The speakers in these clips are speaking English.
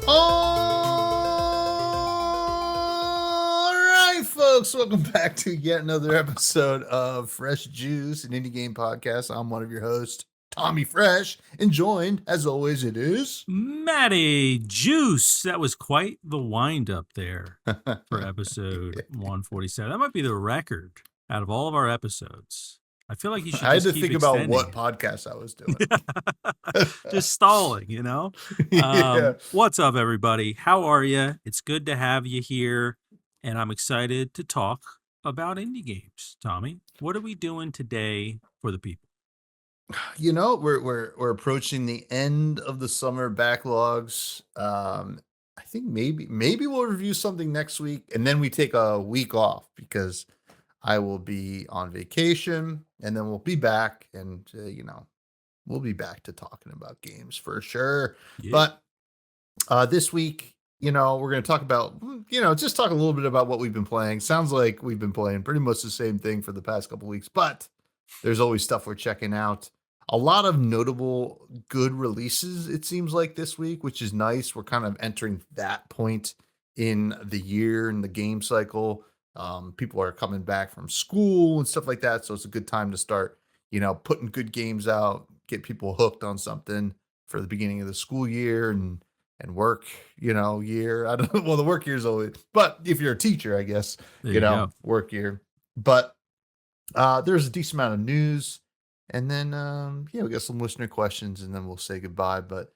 All right, folks, welcome back to yet another episode of Fresh Juice, an indie game podcast. I'm one of your hosts, Tommy Fresh, and joined, as always, it is Matty Juice. That was quite the wind up there for episode 147. That might be the record out of all of our episodes. I feel like you should I had just to keep think about extending what it. podcast I was doing. Just stalling, you know? Yeah. What's up, everybody? How are you? It's good to have you here, and I'm excited to talk about indie games. Tommy, what are we doing today for the people? You know, we're approaching the end of the summer backlogs. I think maybe we'll review something next week, and then we take a week off because I will be on vacation, and then we'll be back, and we'll be back to talking about games for sure. Yeah. But this week, we're going to talk about, just talk a little bit about what we've been playing. Sounds like we've been playing pretty much the same thing for the past couple weeks, but there's always stuff we're checking out. A lot of notable good releases, it seems like this week, which is nice. We're kind of entering that point in the year and the game cycle. People are coming back from school and stuff like that. So it's a good time to start, putting good games out, get people hooked on something for the beginning of the school year and work, year. I don't know. Well, the work year is always, but if you're a teacher, I guess, There you go. work year. But there's a decent amount of news. And then, we got some listener questions, and then we'll say goodbye. But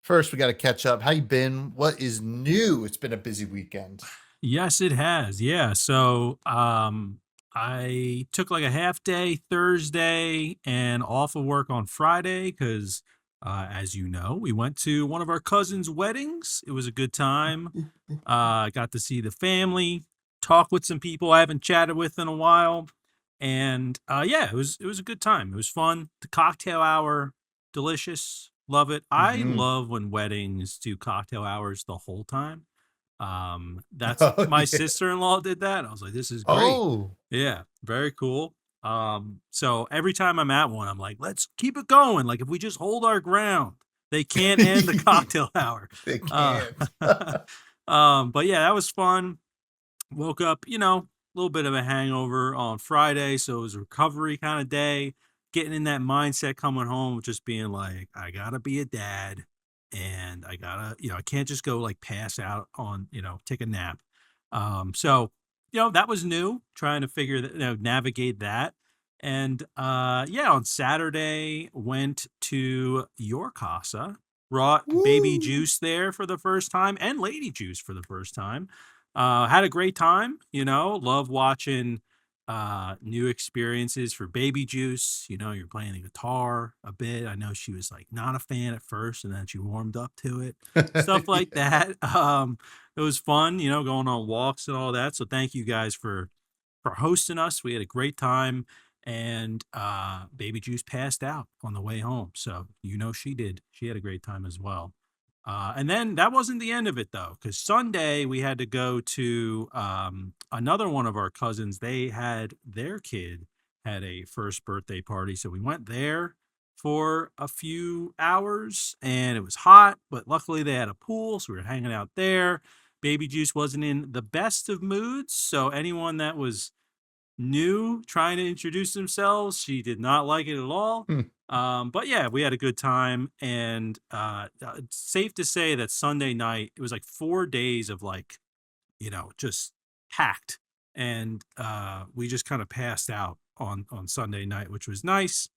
first, we got to catch up. How you been? What is new? It's been a busy weekend. Yes, it has. Yeah. So I took like a half day Thursday and off of work on Friday because, as you know, we went to one of our cousins' weddings. It was a good time. Got to see the family, talk with some people I haven't chatted with in a while. And it was a good time. It was fun. The cocktail hour, delicious. Love it. I Mhm. love when weddings do cocktail hours the whole time. That's Oh, my yeah. sister-in-law did that. I was like, this is great. Oh, Yeah, very cool. So every time I'm at one, I'm like, let's keep it going. Like if we just hold our ground, they can't end the cocktail hour. they Uh, can't. but yeah, that was fun. Woke up, a little bit of a hangover on Friday, so it was a recovery kind of day. Getting in that mindset coming home, just being like, I gotta be a dad, and I gotta, I can't just go like pass out on, take a nap. So that was new, trying to figure that, navigate that. And on Saturday went to your casa, brought baby Woo. juice there for the first time and lady juice for the first time. Had a great time, love watching new experiences for baby juice. You're playing the guitar a bit. I know she was like not a fan at first, and then she warmed up to it, stuff like Yeah. that. It was fun, going on walks and all that. So thank you guys for hosting us. We had a great time, and baby juice passed out on the way home. So she did. She had a great time as well. And then that wasn't the end of it, though, because Sunday we had to go to another one of our cousins. They had their kid had a first birthday party. So we went there for a few hours, and it was hot, but luckily they had a pool. So we were hanging out there. Baby Juice wasn't in the best of moods. So anyone that was new trying to introduce themselves, she did not like it at all. But yeah, we had a good time, and it's safe to say that Sunday night it was like 4 days of like, just packed, and we just kind of passed out on Sunday night, which was nice.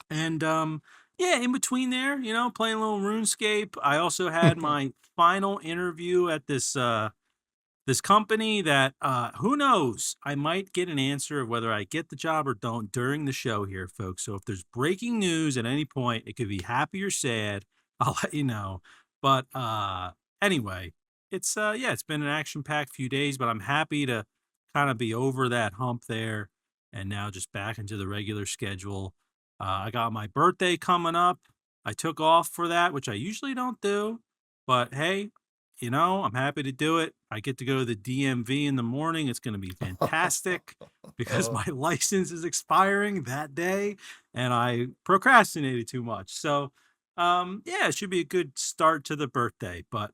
And in between there, playing a little RuneScape. I also had my final interview at this company that who knows, I might get an answer of whether I get the job or don't during the show here, folks. So if there's breaking news at any point, it could be happy or sad. I'll let you know. But anyway, it's been an action-packed few days, but I'm happy to kind of be over that hump there and now just back into the regular schedule. I got my birthday coming up. I took off for that, which I usually don't do, but hey, I'm happy to do it. I get to go to the DMV in the morning. It's going to be fantastic because my license is expiring that day and I procrastinated too much. So, Yeah, it should be a good start to the birthday. But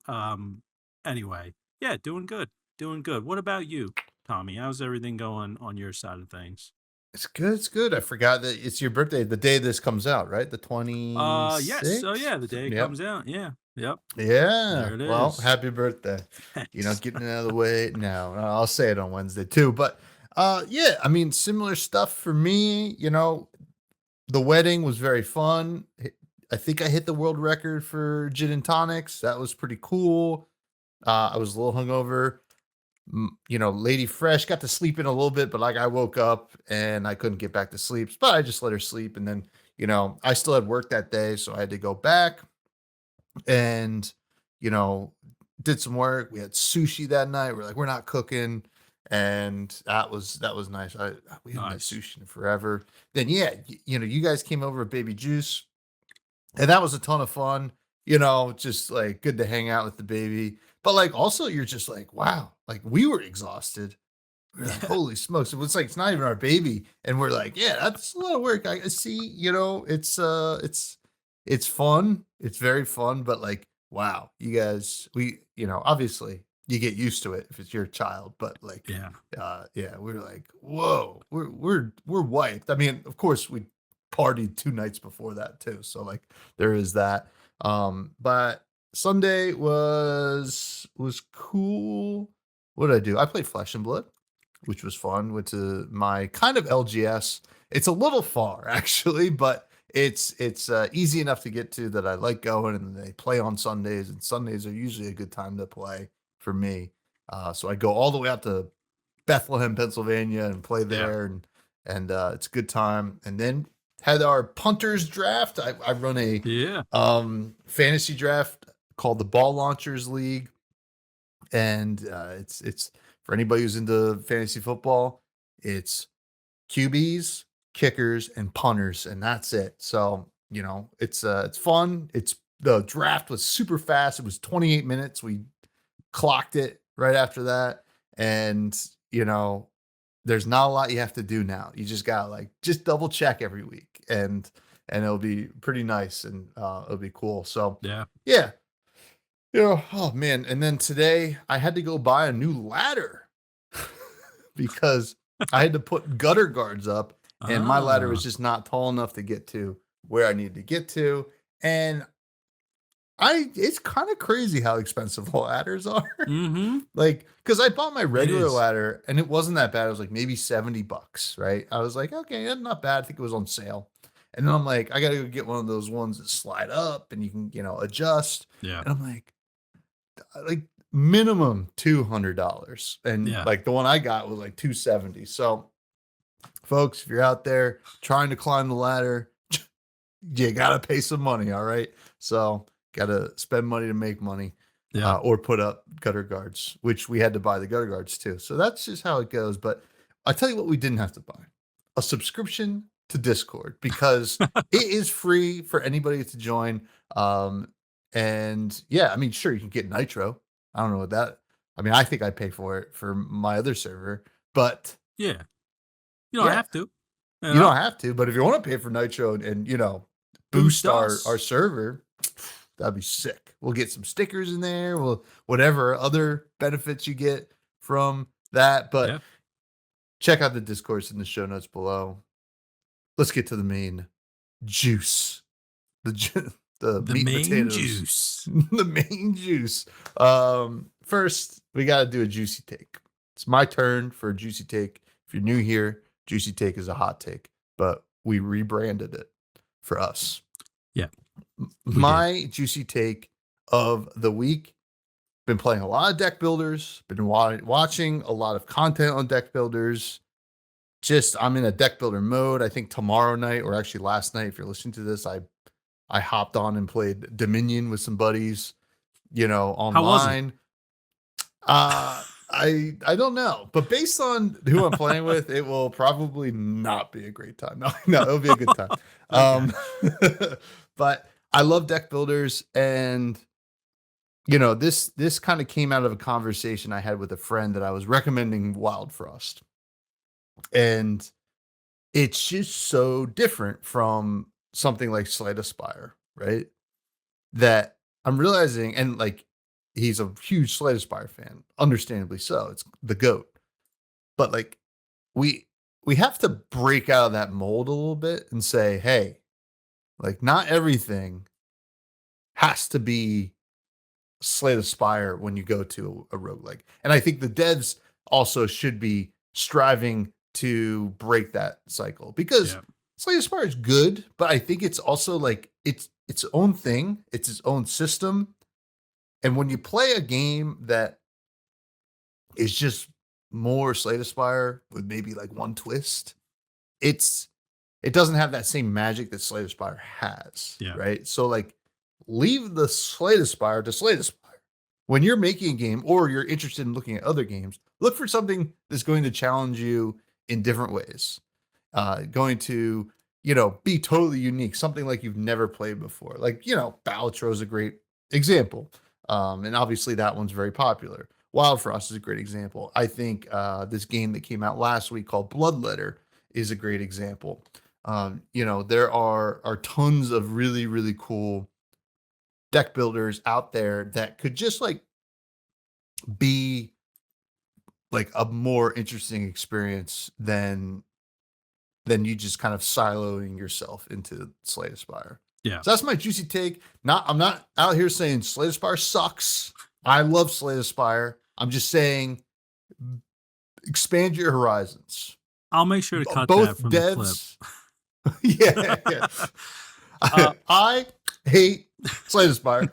anyway, yeah, doing good. Doing good. What about you, Tommy? How's everything going on your side of things? It's good. It's good. I forgot that it's your birthday the day this comes out, right? The Yes. Oh 26th. yeah, the day it Yep. comes out. Yeah. Yep. Yeah. There it Well, is. happy birthday. Thanks. Getting it out of the way now. I'll say it on Wednesday too. But yeah, I mean, similar stuff for me. The wedding was very fun. I think I hit the world record for gin and tonics. That was pretty cool. I was a little hungover. Lady Fresh got to sleep in a little bit, but like I woke up and I couldn't get back to sleep. But I just let her sleep. And then, I still had work that day. So I had to go back and, you know, did some work. We had sushi that night. We're like, we're not cooking. And that was nice. We haven't had Nice. sushi in forever. Then yeah, you guys came over with Baby Juice, and that was a ton of fun. Just like good to hang out with the baby. But like also you're just like, wow, like we were exhausted. We're like, Yeah. holy smokes. It's like it's not even our baby. And we're like, yeah, that's a lot of work. I see, it's fun. It's very fun, but like, wow, you guys, obviously you get used to it if it's your child, but like, Yeah. yeah, we're like, whoa, we're wiped. I mean, of course we partied 2 nights before that too. So like there is that. But Sunday was cool. What did I do? I played Flesh and Blood, which was fun. Went to my kind of LGS. It's a little far actually, but it's easy enough to get to that I like going, and they play on Sundays, and Sundays are usually a good time to play for me. So I go all the way out to Bethlehem, Pennsylvania, and play Yeah. there, and it's a good time. And then had our punters draft. I run a Yeah. fantasy draft called the Ball Launchers League, and it's for anybody who's into fantasy football. It's QBs, kickers, and punters, and that's it. So it's fun. The draft was super fast. It was 28 minutes. We clocked it right after that, and there's not a lot you have to do now. You just gotta like just double check every week, and it'll be pretty nice, and it'll be cool. So Yeah. yeah, oh man. And then today I had to go buy a new ladder because I had to put gutter guards up, and my ladder was Ah. just not tall enough to get to where I needed to get to. And it's kind of crazy how expensive ladders are. Mm-hmm. Like, because I bought my It regular is. ladder and it wasn't that bad. It was like maybe $70, right? I was like, okay, that's not bad. I think it was on sale. And then I'm like, I gotta go get one of those ones that slide up and you can, adjust. Yeah. And I'm like minimum $200. And Yeah. like the one I got was like 270. So folks, if you're out there trying to climb the ladder, you gotta pay some money, all right? So gotta spend money to make money, Yeah. or put up gutter guards, which we had to buy the gutter guards too. So that's just how it goes. But I tell you what, we didn't have to buy a subscription to Discord because it is free for anybody to join. And yeah, I mean, sure, you can get Nitro. I don't know what that. I mean, I think I pay for it for my other server, but Yeah. You don't yeah, have to. You you know? don't have to. But if you want to pay for Nitro and Boost boost our us. server, that'd be sick. We'll get some stickers in there. We'll whatever other benefits you get from that. But Yeah. check out the discourse in the show notes below. Let's get to the main juice. The The meat and main potatoes. juice. The main juice. First, we got to do a juicy take. It's my turn for a juicy take. If you're new here, juicy take is a hot take, but we rebranded it for us. Yeah. We did. My juicy take of the week. Been playing a lot of deck builders. Been watching a lot of content on deck builders. Just I'm in a deck builder mode. I think tomorrow night, or actually last night, if you're listening to this, I hopped on and played Dominion with some buddies, How was it? online. I don't know, but based on who I'm playing with, it will probably not be a great time. No, no, it'll be a good time. Okay. Um, but I love deck builders, and this kind of came out of a conversation I had with a friend that I was recommending Wild Frost, and it's just so different from something like Slay the Spire, right? that I'm realizing, and like he's a huge Slay the Spire fan, understandably so. It's the GOAT. But like we we have to break out of that mold a little bit and say, hey, like not everything has to be Slay the Spire when you go to a roguelike. And I think the devs also should be striving to break that cycle because Yeah. Slay the Spire is good, but I think it's also like it's its own thing, it's its own system. And when you play a game that is just more Slay the Spire with maybe like one twist, it's it doesn't have that same magic that Slay the Spire has, Yeah. right? So like leave the Slay the Spire to Slay the Spire. When you're making a game or you're interested in looking at other games, look for something that's going to challenge you in different ways. Going to, be totally unique, something like you've never played before. Like, Balatro is a great example. And obviously that one's very popular. Wild Frost is a great example. I think this game that came out last week called Bloodletter is a great example. There are tons of really, really cool deck builders out there that could just like be like a more interesting experience than you just kind of siloing yourself into Slay the Spire. Yeah. So that's my juicy take. I'm not out here saying Slay the Spire sucks. I love Slay the Spire. I'm just saying expand your horizons. I'll make sure to cut Both that from devs. the Yeah. I hate Slay the Spire.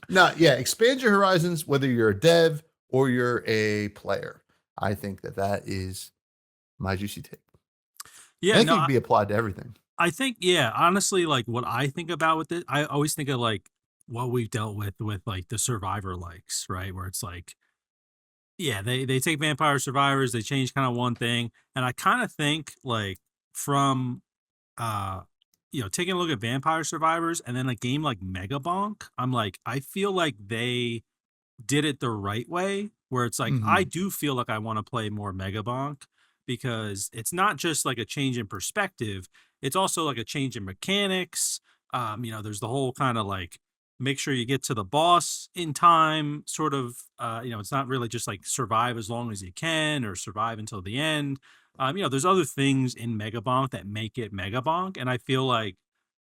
No, yeah, expand your horizons, whether you're a dev or you're a player. I think that is my juicy take. Yeah, I think no, it can be applied to everything. I think, yeah, honestly, like what I think about with it, I always think of like what we've dealt with like the survivor likes, right? Where it's like, yeah, they take vampire survivors, they change kind of one thing, and I kind of think like from uh taking a look at vampire survivors and then a game like Megabonk, I'm like, I feel like they did it the right way, where it's like I Mhm. do feel like I want to play more Megabonk because it's not just like a change in perspective, it's also like a change in mechanics. There's the whole kind of like make sure you get to the boss in time sort of, it's not really just like survive as long as you can or survive until the end. There's other things in Megabonk that make it Megabonk, and I feel like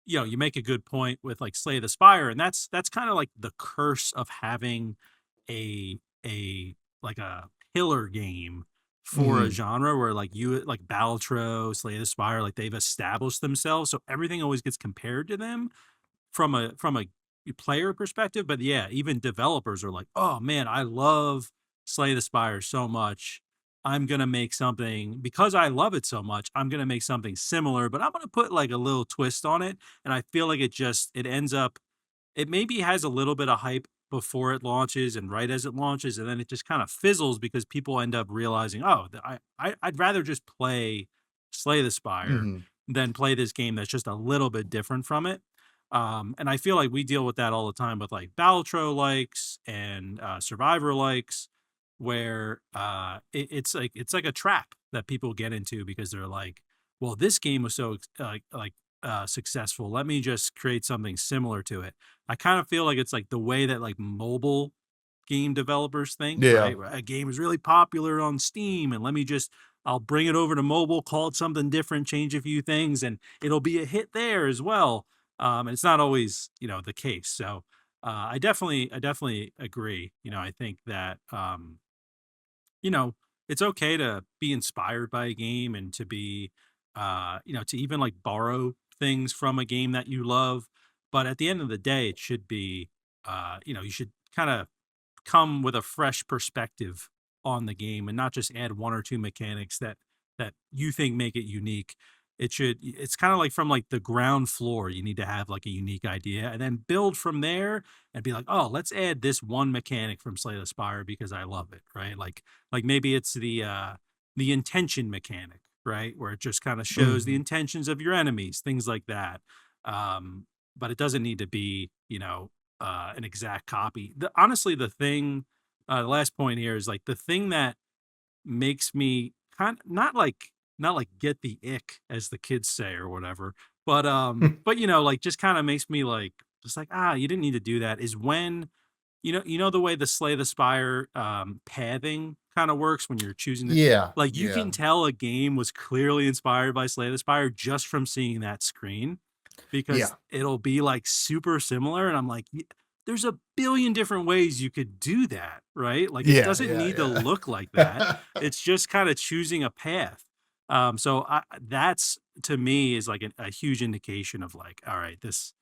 you make a good point with like Slay the Spire, and that's kind of like the curse of having a like a pillar game for a Mhm. genre where like you like Balatro, Slay the Spire, like they've established themselves, so everything always gets compared to them from a player perspective. But yeah, even developers are like, oh man, I love Slay the Spire so much. I'm gonna make something because I love it so much. I'm gonna make something similar, but I'm gonna put like a little twist on it. And I feel like it ends up, it maybe has a little bit of hype before it launches and right as it launches, and then it just kind of fizzles because people end up realizing, oh, I'd rather just play Slay the Spire Mhm. than play this game that's just a little bit different from it. And I feel like we deal with that all the time with like Balatro likes and Survivor likes, where it's like a trap that people get into because they're like, well, this game was so successful. Let me just create something similar to it. I kind of feel like it's like the way that like mobile game developers think, Yeah. right? A game is really popular on Steam, and I'll bring it over to mobile, call it something different, change a few things, and it'll be a hit there as well. And it's not always, the case. So I definitely agree. I think that you know, it's okay to be inspired by a game and to be, to even like borrow things from a game that you love. But at the end of the day, it should be, you should kind of come with a fresh perspective on the game and not just add one or two mechanics that you think make it unique. It's kind of like from like the ground floor, you need to have like a unique idea and then build from there and be like, oh, let's add this one mechanic from Slay the Spire because I love it, right? Like maybe it's the intention mechanic, right? Where it just kind of shows the Mhm. intentions of your enemies, things like that. Um, but it doesn't need to be, an exact copy. Honestly, the last point here is like the thing that makes me kind not like get the ick as the kids say or whatever, but like just kind of makes me like just like, you didn't need to do that, is when you know the way the Slay the Spire pathing kind of works when you're choosing the, Yeah, like, you yeah, can tell a game was clearly inspired by Slay the Spire just from seeing that screen, because yeah, it'll be like super similar, and I'm like, there's a billion different ways you could do that, right? Like, it yeah, doesn't need to yeah, look like that. yeah. It's just kind of choosing a path. So that's, to me, is like a huge indication of like, all right, this,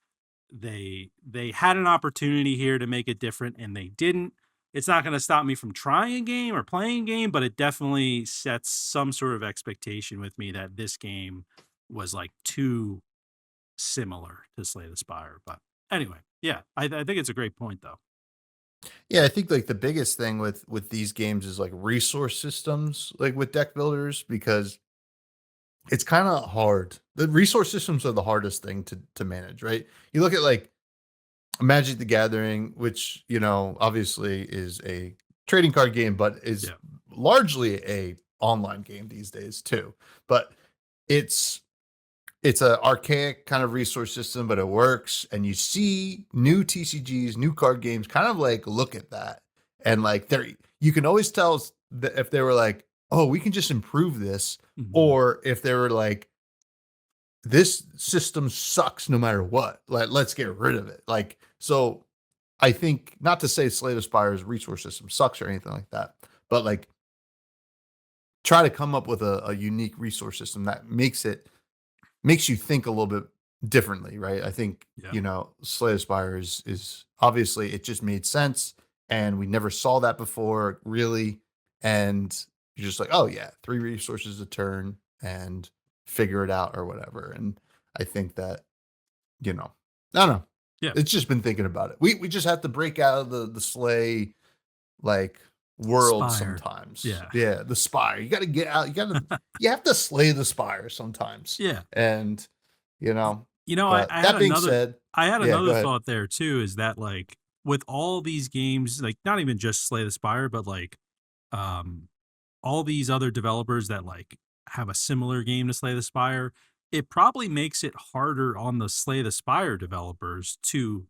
they had an opportunity here to make it different and they didn't. It's not going to stop me from trying a game or playing a game, but it definitely sets some sort of expectation with me that this game was like too similar to Slay the Spire. But anyway, yeah, I think it's a great point though. Yeah, I think like the biggest thing with these games is like resource systems, like with deck builders, because it's kind of hard. The resource systems are the hardest thing to manage, right? You look at like Magic the Gathering, which, obviously is a trading card game, but is Yeah. largely a online game these days too. But it's it's a archaic kind of resource system, but it works. And you see new TCGs, new card games, kind of like look at that. And like you can always tell that if they were like, oh, we can just improve this, Mhm. or if they were like, this system sucks no matter what. Like, let's get rid of it. Like, so I think not to say Slate Aspire's resource system sucks or anything like that, but like try to come up with a unique resource system that makes you think a little bit differently, right? I think, Yeah. Slay Aspire is obviously it just made sense and we never saw that before, really. And you're just like, oh yeah, three resources a turn and figure it out or whatever. And I think that, I don't know. Yeah. It's just been thinking about it. We just have to break out of the Slay like world Spire. sometimes. Yeah. Yeah, the Spire. You gotta get out, you have to slay the Spire sometimes. Yeah. And you Y- know, I, but I had that being another said, I had yeah, go another ahead. thought there too, is that like with all these games, like not even just Slay the Spire, but like um all these other developers that like have a similar game to Slay the Spire, it probably makes it harder on the Slay the Spire developers to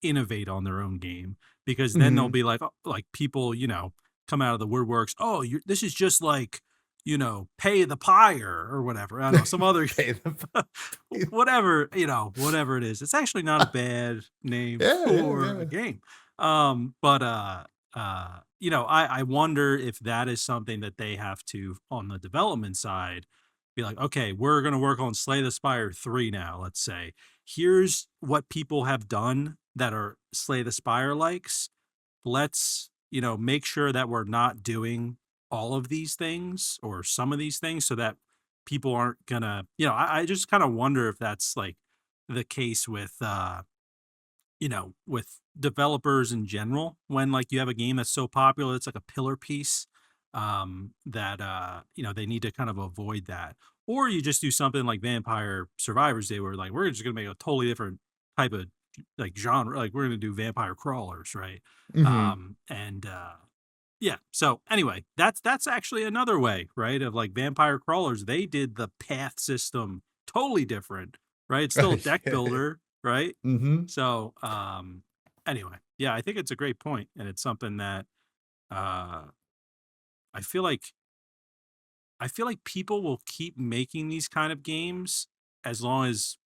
innovate on their own game, because then they'll Mhm. be like, like people, come out of the woodworks. Oh, this is just like, Pay the Pyre or whatever. I don't know, some other, Pay them. whatever, whatever it is. It's actually not a bad name Yeah, yeah, for a yeah. game. But I wonder if that is something that they have to, on the development side, be like, okay, we're gonna work on Slay the Spire 3 now, let's say. Here's what people have done that are Slay the Spire likes. Let's, make sure that we're not doing all of these things or some of these things, so that people aren't gonna, I just kind of wonder if that's like the case with with developers in general, when like you have a game that's so popular, it's like a pillar piece, that they need to kind of avoid that. Or you just do something like Vampire Survivors. They were like, we're just gonna make a totally different type of like genre, like we're gonna do vampire crawlers, right? Mhm. And Yeah, so anyway, that's actually another way, right, of like vampire crawlers. They did the path system totally different, right? It's still a deck Yeah. builder, right? Mhm. So, anyway, yeah, I think it's a great point, and it's something that uh, I feel like people will keep making these kind of games as long as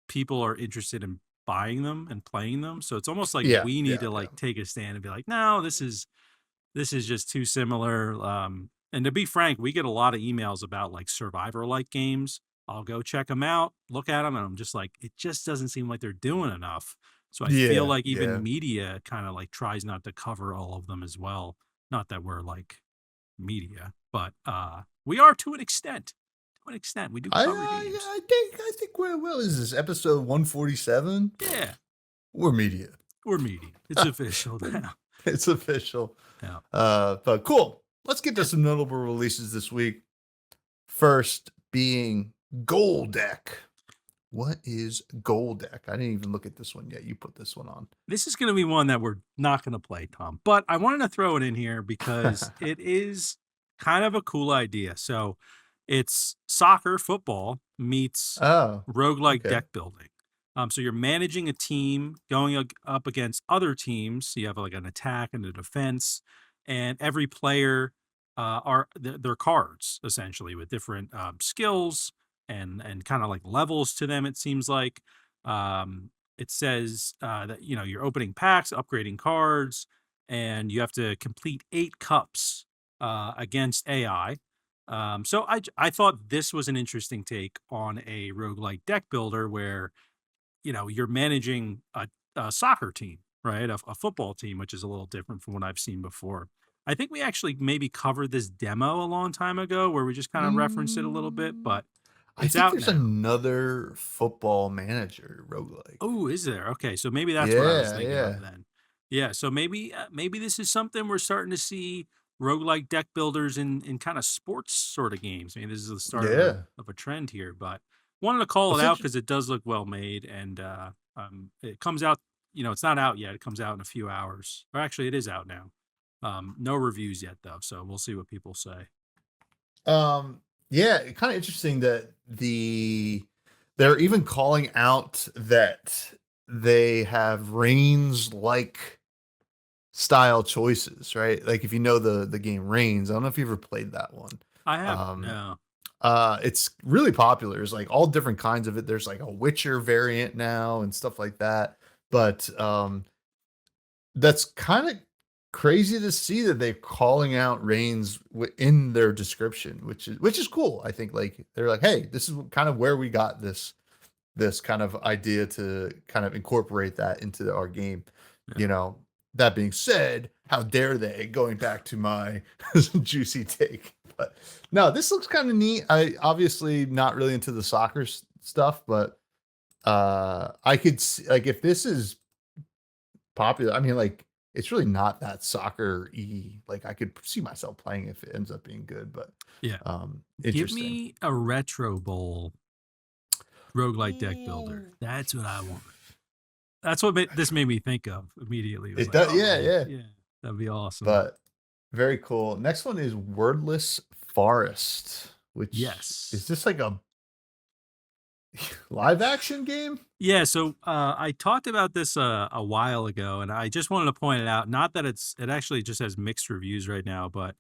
people are interested in buying them and playing them. So it's almost like Yeah, we need yeah, to yeah. like take a stand and be like, no, this is just too similar. And to be frank, we get a lot of emails about like survivor like games. I'll go check them out, look at them, and I'm just like, it just doesn't seem like they're doing enough. So I feel Yeah, like even yeah. media kind of like tries not to cover all of them as well. Not that we're like media, but we are to an extent. To an extent, we do I cover I games. I think we're well, is this episode 147? Yeah, We're media. we're media. It's official now. It's official. Yeah. But cool. Let's get to some notable releases this week. First being Gold Deck. What is Gold Deck? I didn't even look at this one yet. You put this one This is going to be one that we're not going to play, Tom, but I wanted to throw it in here because on. it is kind of a cool idea. So it's soccer, football meets Oh, roguelike okay. deck building. So you're managing a team going up against other teams. So you have like an attack and a defense, and every player are they're cards essentially with different skills and kind of like levels to them. It seems like it says that you're opening packs, upgrading cards, and you have to complete 8 cups against AI. So I thought this was an interesting take on a roguelike deck builder where you're managing a soccer team, right? A football team, which is a little different from what I've seen before. I think we actually maybe covered this demo a long time ago where we just kind of referenced it a little bit, Mm, but I it's think out there's now. another football manager roguelike. Oh, is there? Okay, so maybe that's what I was Yeah, thinking of yeah, then. Yeah, so maybe this is something we're starting to see roguelike deck builders in kind of sports sort of games. Maybe this is the start of a yeah. trend here, but wanted to call it What's out interesting? because it does look well made, and it comes out. It's not out yet. It comes out in a few hours. Or actually, it is out now. No reviews yet though, so we'll see what people say. Yeah, kind of interesting that they're even calling out that they have Reigns like style choices, right? Like if you know the game Reigns, I don't know if you ever played that one. I haven't. Um, No. it's really popular. There's like all different kinds of it. There's like a Witcher variant now and stuff like that. But that's kind of crazy to see that they're calling out Reigns in their description, which is cool. I think like they're like, hey, this is kind of where we got this kind of idea to kind of incorporate that into our game. Yeah. You know, that being said, how dare they? Going back to my juicy take, but no, this looks kind of neat. I obviously not really into the soccer stuff, but I could see, like if this is popular. I mean, like it's really not that soccer-y. Like I could see myself playing if it ends up being good, but Yeah. Give interesting. me a retro bowl roguelike deck builder. Mm. That's what I want. That's what this made me think of immediately. It was It like, does, oh yeah, yeah. yeah, that'd be awesome. But very cool. Next one is Wordless Forest, which is Yes. this like a live action game? Yeah, so I talked about this a while ago, and I just wanted to point it out. Not that it actually just has mixed reviews right now, but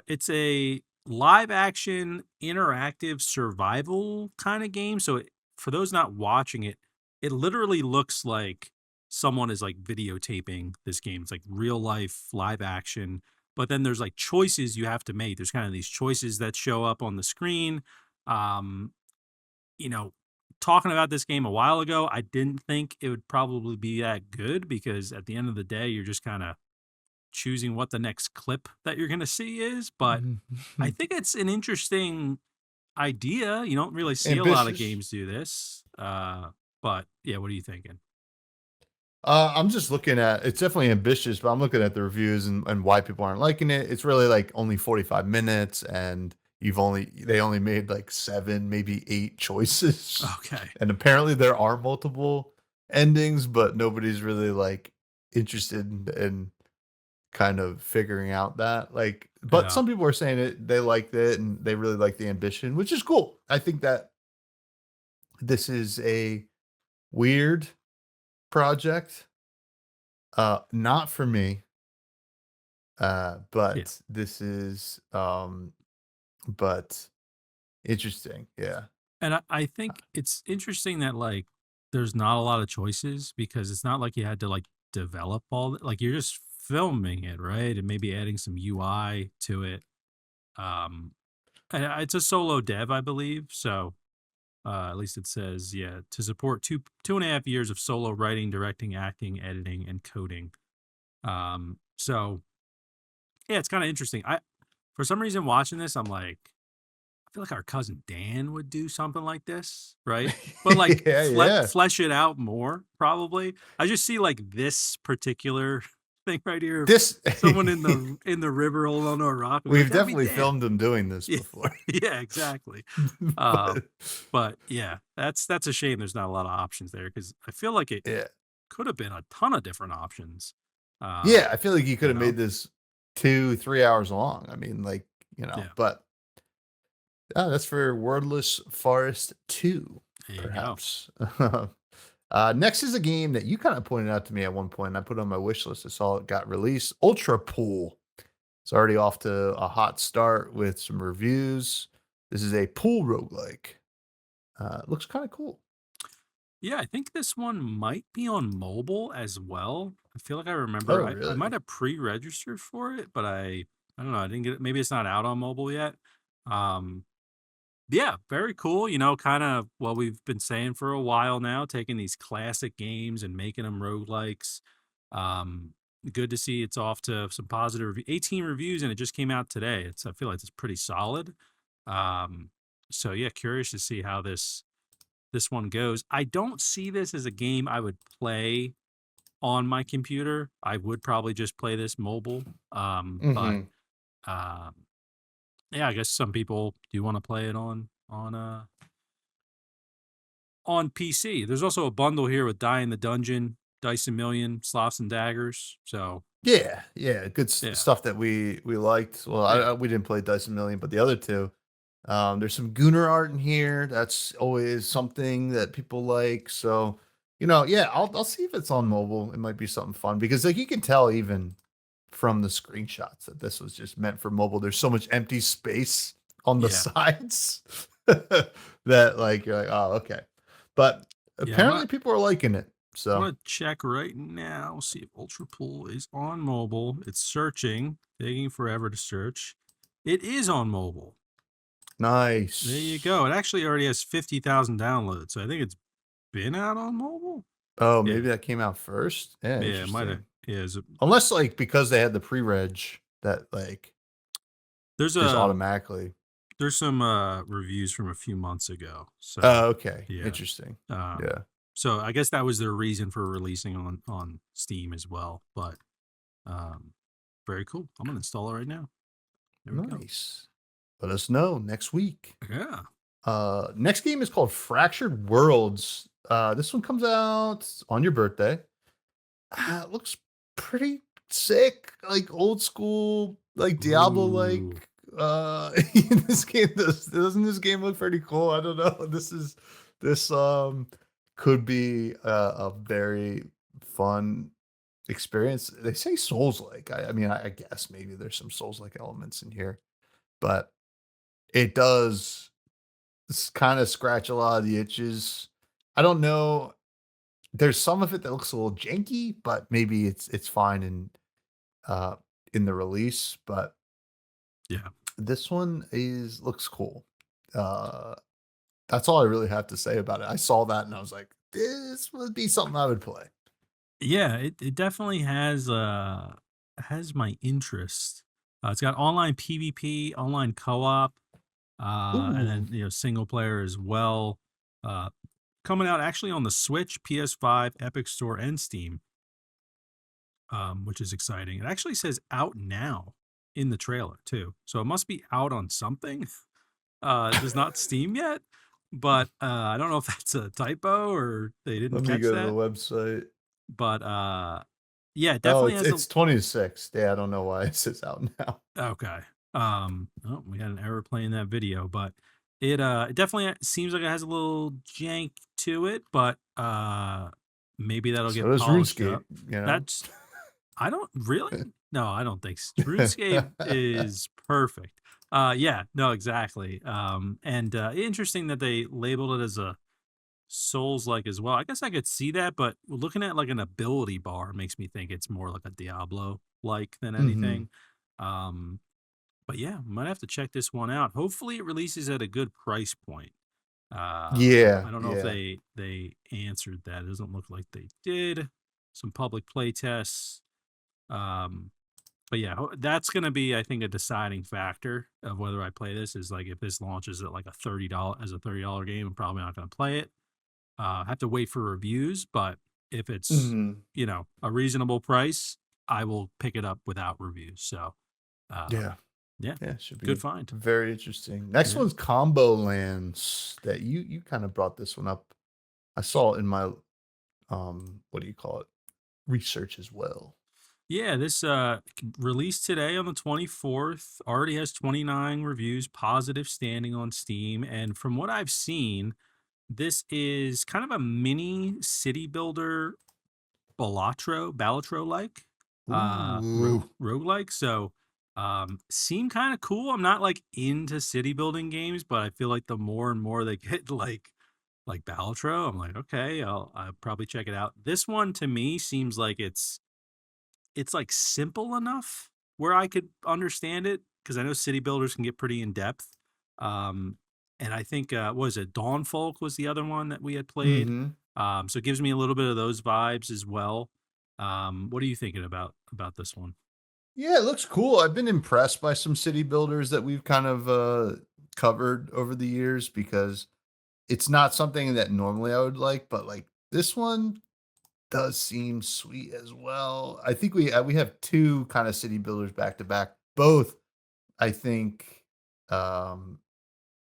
it's a live action interactive survival kind of game. So for those not watching it, it literally looks like someone is like videotaping this game. It's like real life live action, but then there's like choices you have to make. There's kind of these choices that show up on the screen. Um, you know, Talking about this game a while ago, I didn't think it would probably be that good because at the end of the day, you're just kind of choosing what the next clip that you're going to see is. But I think it's an interesting idea. You don't really see a lot of Ambitious. games do this. But yeah, what are you thinking? I'm just looking at it's definitely ambitious, but I'm looking at the reviews and why people aren't liking it. It's really like only 45 minutes and they only made like 7, maybe 8 choices. Okay. And apparently there are multiple endings, but nobody's really like interested in kind of figuring out that. Like, but Yeah. some people are saying they liked it and they really like the ambition, which is cool. I think that this is a weird project. Not for me. Yeah. But this is but interesting. Yeah. And I think it's interesting that like there's not a lot of choices because it's not like you had to like develop like you're just filming it, right? And maybe adding some UI to it. Um and it's a solo dev, I believe. So at least it says, yeah, to support 2.5 years of solo writing, directing, acting, editing, and coding. So yeah, it's kind of interesting. I For some reason watching this, I'm like, I feel like our cousin Dan would do something like this, right? But like Yeah, yeah. flesh it out more, probably. I just see like this particular thing right here of This someone in the river holding onto a rock. I'm like, we've that'd be definitely Dan. filmed him doing this Yeah, before. yeah, exactly. Uh, But but yeah, that's a shame. There's not a lot of options there because I feel like it yeah. could have been a ton of different options. Yeah, I feel like you could You have know, made this 2, 3 hours long. I mean, like, yeah. but that's for Wordless Forest 2, There you go. perhaps. Next is a game that you kind of pointed out to me at one point. And I put it on my wish list. I saw it got released. Ultra Pool. It's already off to a hot start with some reviews. This is a pool roguelike. It looks kind of cool. Yeah, I think this one might be on mobile as well. I feel like I Oh, remember I might really? have pre-registered for it, but I don't know, I didn't get it. Maybe it's not out on mobile yet. Um, yeah, very cool. You know, kind of what we've been saying for a while now, taking these classic games and making them roguelikes. Um, Good to see it's off to some positive 18 reviews, and it just came out today. I feel like it's pretty solid. Um, so yeah, curious to see how this one goes. I don't see this as a game I would play on my computer. I would probably just play this mobile. But Hmm. um, yeah, I guess some people do want to play it on PC. There's also a bundle here with Die in the Dungeon, Dice a Million, Sloths and Daggers. So Yeah, yeah, good yeah, stuff that we liked. Well, yeah, we didn't play Dice a Million, but the other two. There's some Gunner art in here. That's always something that people like. So, yeah, I'll see if it's on mobile. It might be something fun because like you can tell even from the screenshots that this was just meant for mobile. There's so much empty space on the yeah, sides that like you're like, oh, okay. But yeah. I'm apparently gonna people are liking it. I'm So gonna check right now. See if Ultra Pool is on mobile. It's searching, taking forever to search. It is on mobile. There you nice. go. It actually already has 50,000 downloads. So I think it's been out on mobile. Oh, Yeah. maybe that came out first. Yeah, Yeah, it might have. interesting. Yeah, Unless like because they had the pre-reg that like there's just a automatically. there's some reviews from a few months ago. So Oh, okay. yeah. Interesting. Um Yeah. so I guess that was their reason for releasing on Steam as well. But um very cool. I'm gonna install it right now. There we go. Nice. Let us know next week. Yeah. Next game is called Fractured Worlds. This one comes out on your birthday. It looks pretty sick, like old school, like Diablo Ooh. like. This game doesn't this game look pretty cool? I don't know. This could be a very fun experience. They say Souls like. I mean, I guess maybe there's some Souls like elements in here, but it does kind of scratch a lot of the itches. I don't know. There's some of it that looks a little janky, but maybe it's fine uh in the release. But Yeah. this one is looks cool. Uh that's all I really have to say about it. I saw that and I was like, this would be something I would play. Yeah, it definitely has my interest. It's got online PvP, online co-op, and Ooh. then single player as well. Uh, Coming out actually on the Switch, PS5, Epic Store, and Steam, which is exciting. It actually says out now in the trailer too, so it must be out on something. There's not Steam yet, but I don't know if that's a typo or they didn't Let me catch go to the that. website. But yeah, it Oh, definitely it's has a. it's 26. Yeah, I don't know why it says out now. Okay. Oh, we had an error playing that video, but it definitely seems like it has a little jank to it, but maybe that'll So get does polished RuneScape, up. That's I don't really no, I don't think RuneScape is perfect. Yeah, no, exactly. And interesting that they labeled it as a Souls like as well. I guess I could see that, but looking at like an ability bar makes me think it's more like a Diablo like than Mhm. anything. Um, but yeah, might have to check this one out. Hopefully, it releases at a good price point. Yeah, I don't know if yeah. they answered that. It doesn't look like they did. Some public play tests. Um, but yeah, that's going to be, I think, a deciding factor of whether I play this. Is like if this launches at like a $30 game, I'm probably not going to play it. Have to wait for reviews, but if it's Mhm. a reasonable price, I will pick it up without reviews. So Yeah. yeah, Yeah, should good be find. very interesting. Next Yeah. one's Combo Lands that you kind of brought this one up. I saw it in my what do you call it? Research as well. Yeah, this released today on the 24th, already has 29 reviews, positive standing on Steam, and from what I've seen, This is kind of a mini city builder Balatro like Ooh. roguelike. So seem kind of cool. I'm not like into city building games, but I feel like the more and more they get like Balatro, I'm like, okay, I'll probably check it out. This one to me seems like it's like simple enough where I could understand it, because I know city builders can get pretty in depth. Um, and I think what was it, Dawnfolk was the other one that we had played. Hmm. So it gives me a little bit of those vibes as well. What are you thinking about this one? Yeah, it looks cool. I've been impressed by some city builders that we've kind of covered over the years because it's not something that normally I would like, but like this one does seem sweet as well. I think we have two kind of city builders back to back. Both, I think, um,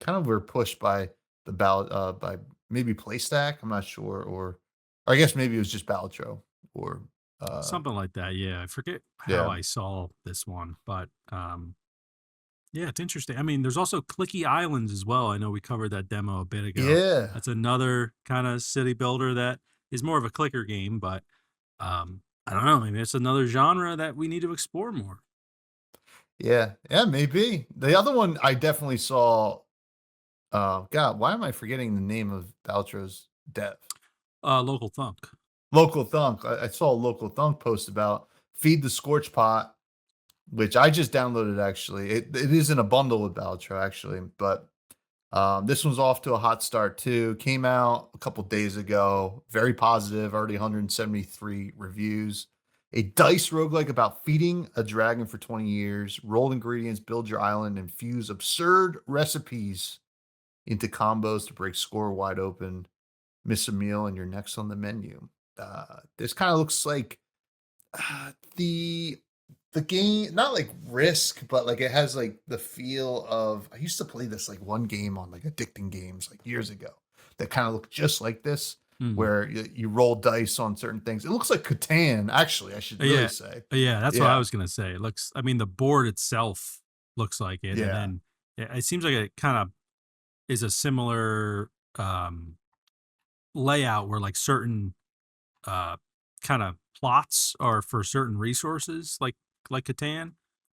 kind of were pushed by the ballot by maybe PlayStack. I'm not sure, or I guess maybe it was just Balatro or Something like that. Yeah, I forget how yeah, I saw this one, but yeah, it's interesting. I mean, there's also Clicky Islands as well. I know we covered that demo a bit ago. yeah, That's another kind of city builder that is more of a clicker game, but I don't know. Maybe it's another genre that we need to explore more. yeah, yeah, maybe. The other one I definitely saw. God, why am I forgetting the name of Balatro's dev? Local thunk. Local Thunk. I saw a Local Thunk post about Feed the Scorch Pot, which I just downloaded actually. It is in a bundle with Balatro actually, but this one's off to a hot start too. Came out a couple days ago. Very positive, already 173 reviews. A dice roguelike about feeding a dragon for 20 years. Roll ingredients, build your island, and fuse absurd recipes into combos to break score wide open. Miss a meal and you're next on the menu. This kind of looks like the game, not like Risk, but like it has like the feel of. I used to play this like one game on like addicting games like years ago that kind of looked just like this, Mm. where you roll dice on certain things. It looks like Catan, actually. I should really Yeah, say, yeah. That's what I yeah, was gonna say. It looks. I mean, the board itself looks like it, and yeah, then it seems like it kind of is a similar um, layout where like certain uh, kind of plots are for certain resources, like Catan.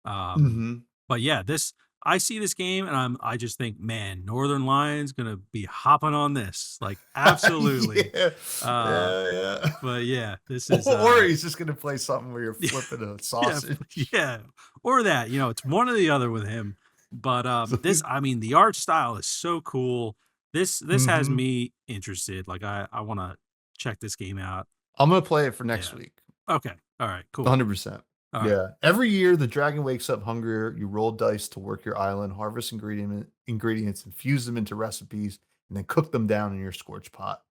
Um, hmm but yeah, this I see this game and I just think, man, Northern Lions gonna be hopping on this, like absolutely. yeah, Uh, yeah, yeah. but yeah, this is Or he's just gonna play something where you're flipping a yeah, sausage. yeah, or that, it's one or the other with him. But So this, I mean, the art style is so cool. This has mhm. me interested. Like I want to check this game out. I'm gonna play it for next Yeah. week. Okay. All right. Cool. 100%. All right. Yeah. Every year, the dragon wakes up hungrier. You roll dice to work your island, harvest ingredients, infuse them into recipes, and then cook them down in your scorch pot.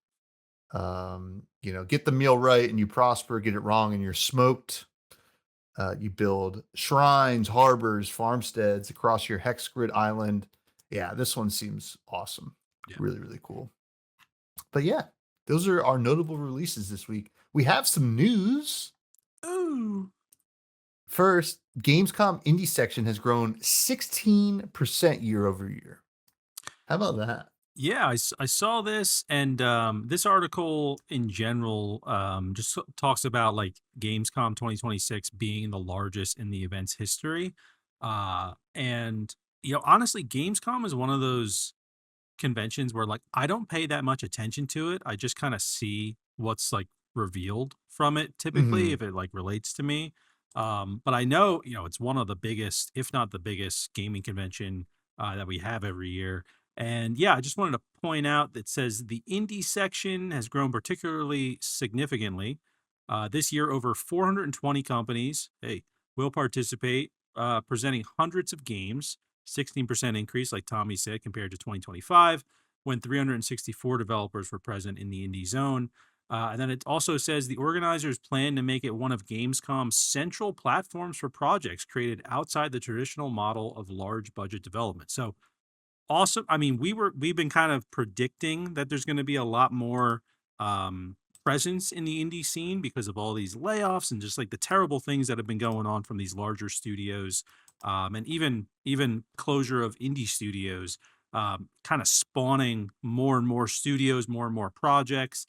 Get the meal right and you prosper. Get it wrong and you're smoked. You build shrines, harbors, farmsteads across your hex grid island. Yeah, this one seems awesome. Yeah. Really, really cool. But yeah, those are our notable releases this week. We have some news. Ooh. First, Gamescom indie section has grown 16% year over year. How about that? Yeah, I saw this, and this article in general just talks about like Gamescom 2026 being the largest in the event's history. And honestly, Gamescom is one of those conventions where like I don't pay that much attention to it. I just kind of see what's like revealed from it typically Mhm. if it like relates to me. But I know, it's one of the biggest, if not the biggest gaming convention that we have every year. And yeah, I just wanted to point out that says the indie section has grown particularly significantly. This year, over 420 companies, will participate, presenting hundreds of games. 16% increase, like Tommy said, compared to 2025, when 364 developers were present in the indie zone. And then it also says the organizers plan to make it one of Gamescom's central platforms for projects created outside the traditional model of large budget development. So awesome. I mean, we've been kind of predicting that there's going to be a lot more presence in the indie scene because of all these layoffs and just like the terrible things that have been going on from these larger studios, and even closure of indie studios. kind of spawning more and more studios, more and more projects.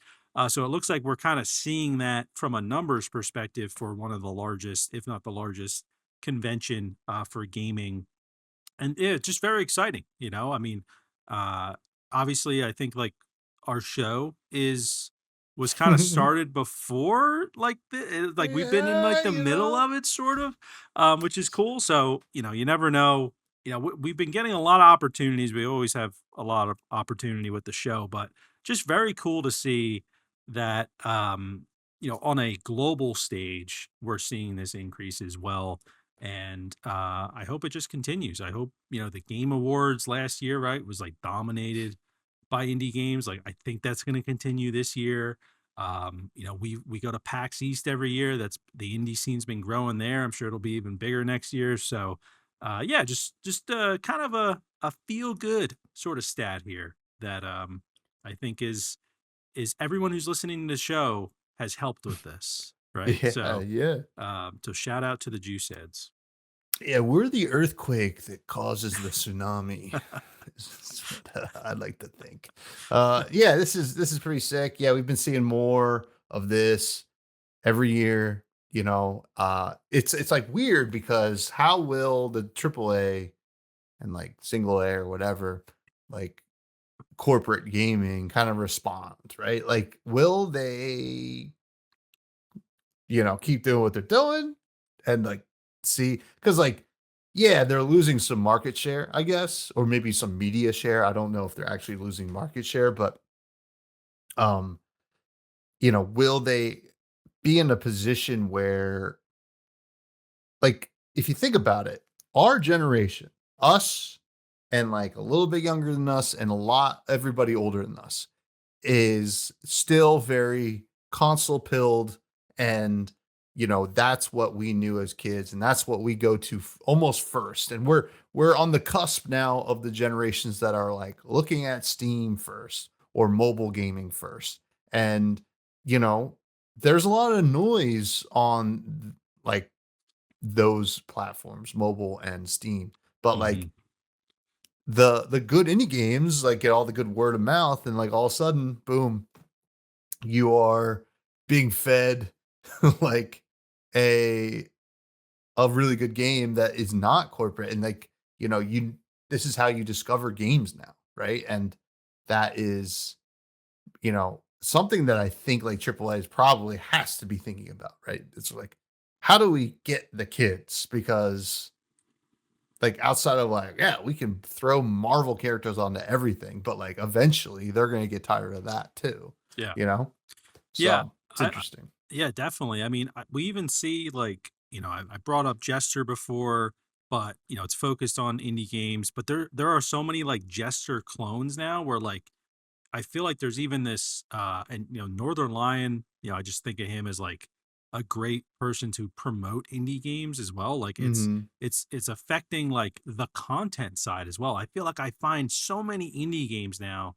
So it looks like we're kind of seeing that from a numbers perspective for one of the largest, if not the largest, convention for gaming. And yeah, it's just very exciting. I mean, uh, obviously, I think like our show was kind of started before like like we've been in like Yeah, the middle of it, sort of, which is cool. So you never know. We've been getting a lot of opportunities. We always have a lot of opportunity with the show, but just very cool to see that on a global stage we're seeing this increase as well. And I hope it just continues. I hope the Game Awards last year, right, was like dominated by indie games. Like I think that's going to continue this year. We go to PAX East every year. That's the indie scene's been growing there. I'm sure it'll be even bigger next year. So yeah, just kind of a feel good sort of stat here that I think is everyone who's listening to the show has helped with this, right? yeah, So yeah. so shout out to the juice heads. Yeah, we're the earthquake that causes the tsunami. Is what I'd like to think. Yeah, this is pretty sick. Yeah, we've been seeing more of this every year. It's like weird because how will the AAA and like single A or whatever, like corporate gaming kind of respond, right? Like, will they keep doing what they're doing and like see because like yeah, they're losing some market share, I guess, or maybe some media share. I don't know if they're actually losing market share, but um, will they be in a position where like if you think about it, our generation, us and like a little bit younger than us and a lot everybody older than us is still very console pilled and that's what we knew as kids and that's what we go to almost first and we're on the cusp now of the generations that are like looking at Steam first or mobile gaming first and you know there's a lot of noise on like those platforms mobile and Steam but like Hmm. the good indie games like get all the good word of mouth and like all of a sudden boom you are being fed like a a really good game that is not corporate and like you this is how you discover games now, right? And that is something that I think like AAA is probably has to be thinking about, right? It's like how do we get the kids because like outside of like yeah we can throw Marvel characters onto everything but like eventually they're going to get tired of that too, Yeah. you know Yeah. so it's I interesting. Yeah, definitely. I mean, we even see like, I brought up Jester before, but it's focused on indie games, but there are so many like Jester clones now where like I feel like there's even this and Northern Lion, I just think of him as like a great person to promote indie games as well. Like Mhm. it's affecting like the content side as well. I feel like I find so many indie games now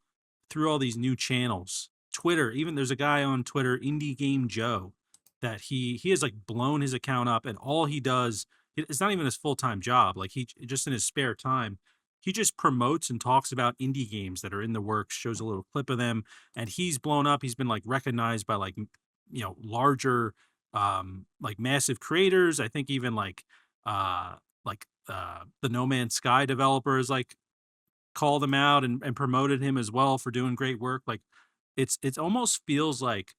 through all these new channels. Twitter, even there's a guy on Twitter, Indie Game Joe, that he has like blown his account up and all he does it's not even his full-time job. Like he just in his spare time he just promotes and talks about indie games that are in the works, shows a little clip of them, and he's blown up. He's been like recognized by like larger like massive creators. I think even the No Man's Sky developers like called him out and promoted him as well for doing great work. Like it's almost feels like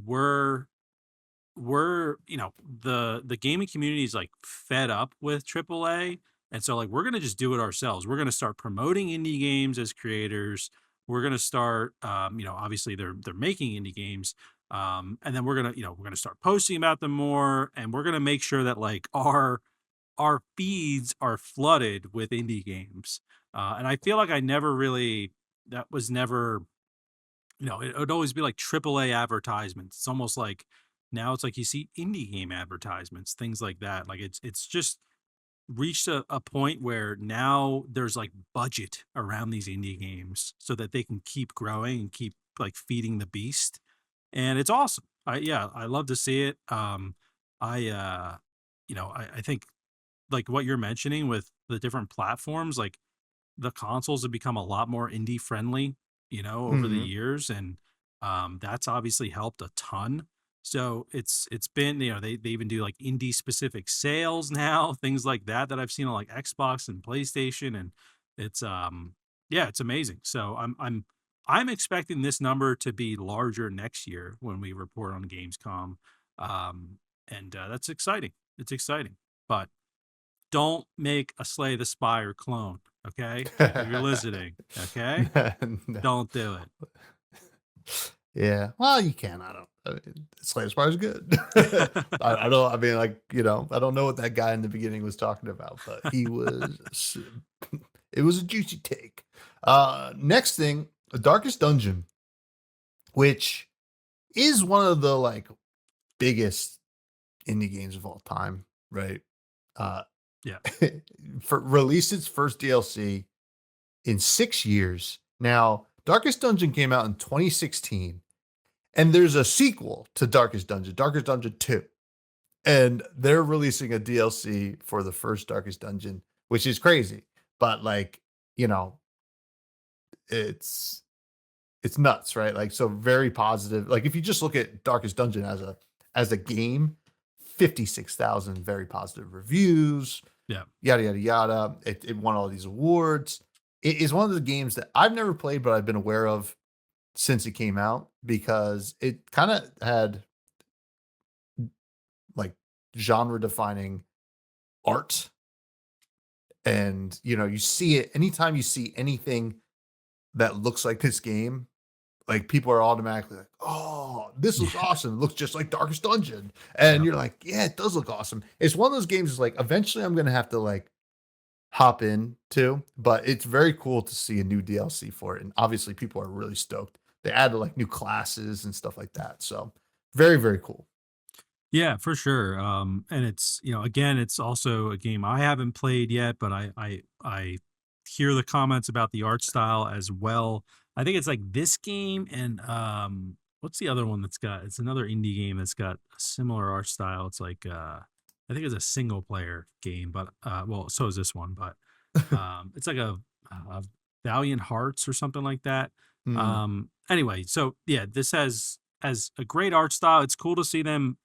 we're the gaming community is like fed up with AAA, and so like we're gonna just do it ourselves. We're gonna start promoting indie games as creators. We're gonna start obviously they're making indie games, and then we're gonna start posting about them more, and we're gonna make sure that like our feeds are flooded with indie games. And I feel like I never really that was never it would always be like AAA advertisements. It's almost like now it's like you see indie game advertisements, things like that. Like it's just reached a point where now there's like budget around these indie games so that they can keep growing and keep like feeding the beast. And it's awesome. I love to see it. I I think like what you're mentioning with the different platforms, like the consoles have become a lot more indie friendly, over the Hmm. years, and that's obviously helped a ton. So it's been, they even do like indie specific sales now, things like that I've seen on like Xbox and PlayStation, and it's yeah, it's amazing. So I'm expecting this number to be larger next year when we report on Gamescom. Um, and that's exciting. It's exciting. But don't make a Slay the Spire clone, okay? If you're listening, okay? No. Don't do Yeah. Well, you can. I mean, Slay the Spire is good. it. I don't. I mean, like, I don't know what that guy in the beginning was talking about, but he was. It was a juicy take. Next thing, the Darkest Dungeon, which is one of the like biggest indie games of all time, right? Uh, Yeah. released its first DLC in 6 years. Now, Darkest Dungeon came out in 2016, and there's a sequel to Darkest Dungeon 2. And they're releasing a DLC for the first Darkest Dungeon, which is crazy. But like, you know, it's it's nuts, right? Like, so very positive. Like, if you just look at Darkest Dungeon as a game, 56,000 very positive reviews, Yeah. yada yada yada. It won all these awards. It is one of the games that I've never played, but I've been aware of since it came out because it kind of had like genre defining art. And you see it anytime you see anything that looks like this game, like people are automatically like, "Oh, this looks Yeah. awesome. It looks just like Darkest Dungeon." And Yep. you're like, "Yeah, it does look awesome." It's one of those games is like eventually I'm gonna have to like hop in too, but it's very cool to see a new DLC for it. And obviously people are really stoked. They added like new classes and stuff like that. So very, very cool. Yeah, for sure. And it's, again, it's also a game I haven't played yet, but I hear the comments about the art style as well. I think it's like this game and what's the other one it's another indie game that's got a similar art style. It's like I think it's a single player game, but well, so is this one, but it's like a Valiant Hearts or something like that. Hmm. Anyway, so yeah, this has a great art style. It's cool to see them,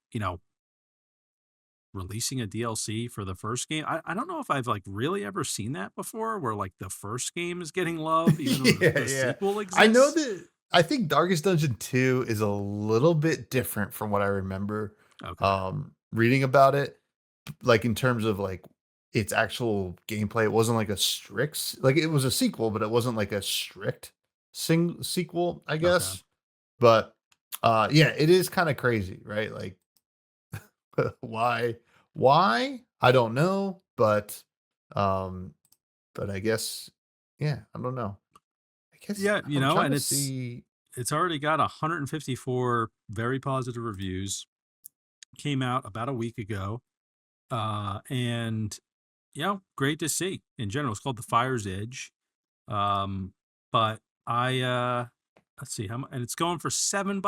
releasing a DLC for the first game. I don't know if I've like really ever seen that before where like the first game is getting love even though Yeah, the yeah. sequel I know exists. that I think Darkest Dungeon 2 is a little bit different from what I remember Okay. reading about it. Like in terms of like its actual gameplay, it wasn't like a like it was a sequel, but it wasn't like a strict sequel, I Okay. guess. But yeah, it is kind of crazy, right? Like why I don't know, um but I guess yeah, I don't know. I guess Yeah, I'm trying and to see. it's already got 154 very positive reviews. Came out about a week ago. And great to see in general. It's called The Fire's Edge. Um, but I let's see how much, and it's going for $7. You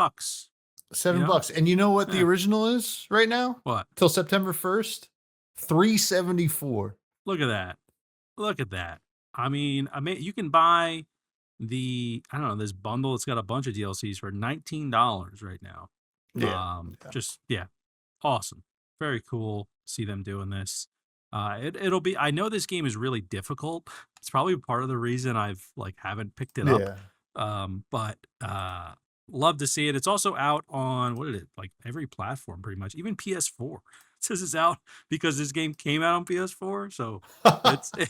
know, $7. And you know what the yeah. original is right now? What? Till September 1st? 374. Look at that. Look at that. I mean, you can buy I don't know, this bundle. It's got a bunch of DLCs for $19 right now. Yeah. Yeah. Just yeah, awesome, very cool. See them doing this. It'll be. I know this game is really difficult. It's probably part of the reason I've like haven't picked it up. Yeah. But love to see it. It's also out on what is it like every platform pretty much, even PS4. It says it's out because this game came out on PS4. So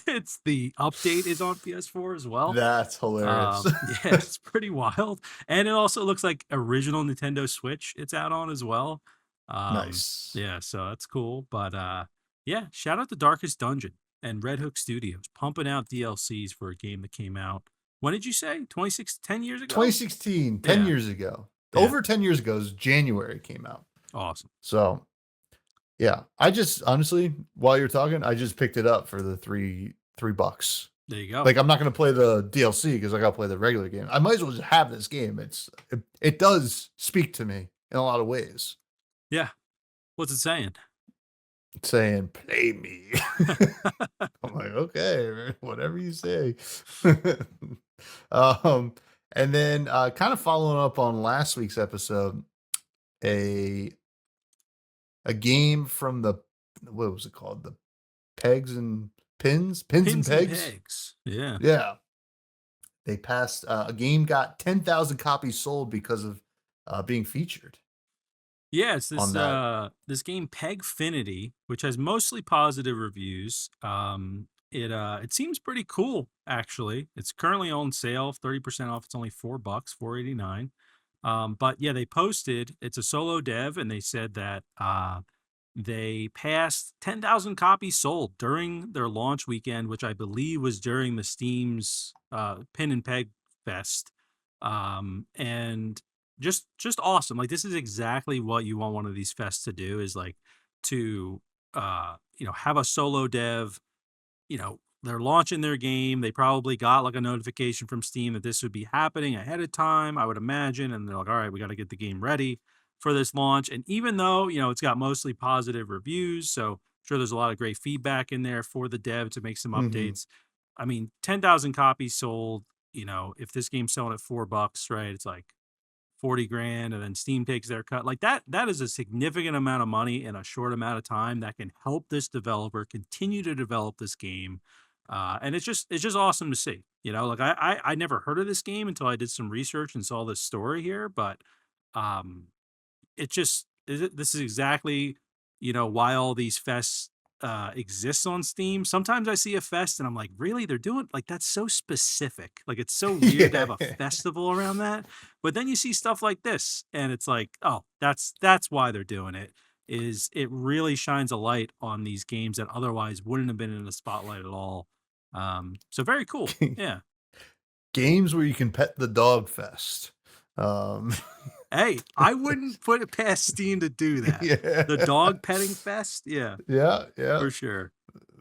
it's the update is on PS4 as well. That's hilarious. Yeah, it's pretty wild. And it also looks like original Nintendo Switch it's out on as well. Nice. Yeah, so that's cool. But yeah, shout out to Darkest Dungeon and Red Hook Studios pumping out DLCs for a game that came out. When did you say? 26, 10 years ago? 2016, 10 Yeah, years ago. yeah. Over 10 years ago is January came out. Awesome. So yeah. I just honestly, while you're talking, I just picked it up for the $3. There you go. Like, I'm not gonna play the DLC because I gotta play the regular game. I might as well just have this game. It does speak to me in a lot of ways. Yeah. What's it saying? saying, "Play me." I'm like, okay, whatever you say. um, and then kind of following up on last week's episode, a a game from the what was it called? The Pegs and Pins and Pins and Pegs. pegs. Yeah. Yeah, they passed. A game got 10,000 copies sold because of being featured Yeah, it's on this that. this game Pegfinity, which has mostly positive reviews. It seems pretty cool actually. It's currently on sale, 30% off. It's only $4, 4.89. But yeah, they posted it's a solo dev, and they said that they passed 10,000 copies sold during their launch weekend, which I believe was during the Steam's Pin and Peg Fest. And just awesome. Like, this is exactly what you want one of these fests to do, is like to have a solo dev. They're launching their game. They probably got like a notification from Steam that this would be happening ahead of time, I would imagine. And they're like, all right, we got to get the game ready for this launch. And even though, it's got mostly positive reviews, so I'm sure there's a lot of great feedback in there for the dev to make some Mhm. updates. I mean, 10,000 copies sold, if this game's selling at $4, right? It's like 40 grand, and then Steam takes their cut. Like, that is a significant amount of money in a short amount of time that can help this developer continue to develop this game. And it's just awesome to see. Like, I never heard of this game until I did some research and saw this story here. But um this is exactly why all these fests exists on Steam. Sometimes I see a fest and I'm like, really, they're doing, like, that's so specific. Like, it's so weird to Yeah. have a festival around that. But then you see stuff like this and it's like, oh, that's why they're doing it. Is it really shines a light on these games that otherwise wouldn't have been in the spotlight at all. So very cool. Yeah. Games where you can pet the dog fest. Um, Hey, I wouldn't put it past Steam to do that. The yeah. dog petting fest? Yeah, Yeah, yeah. for sure.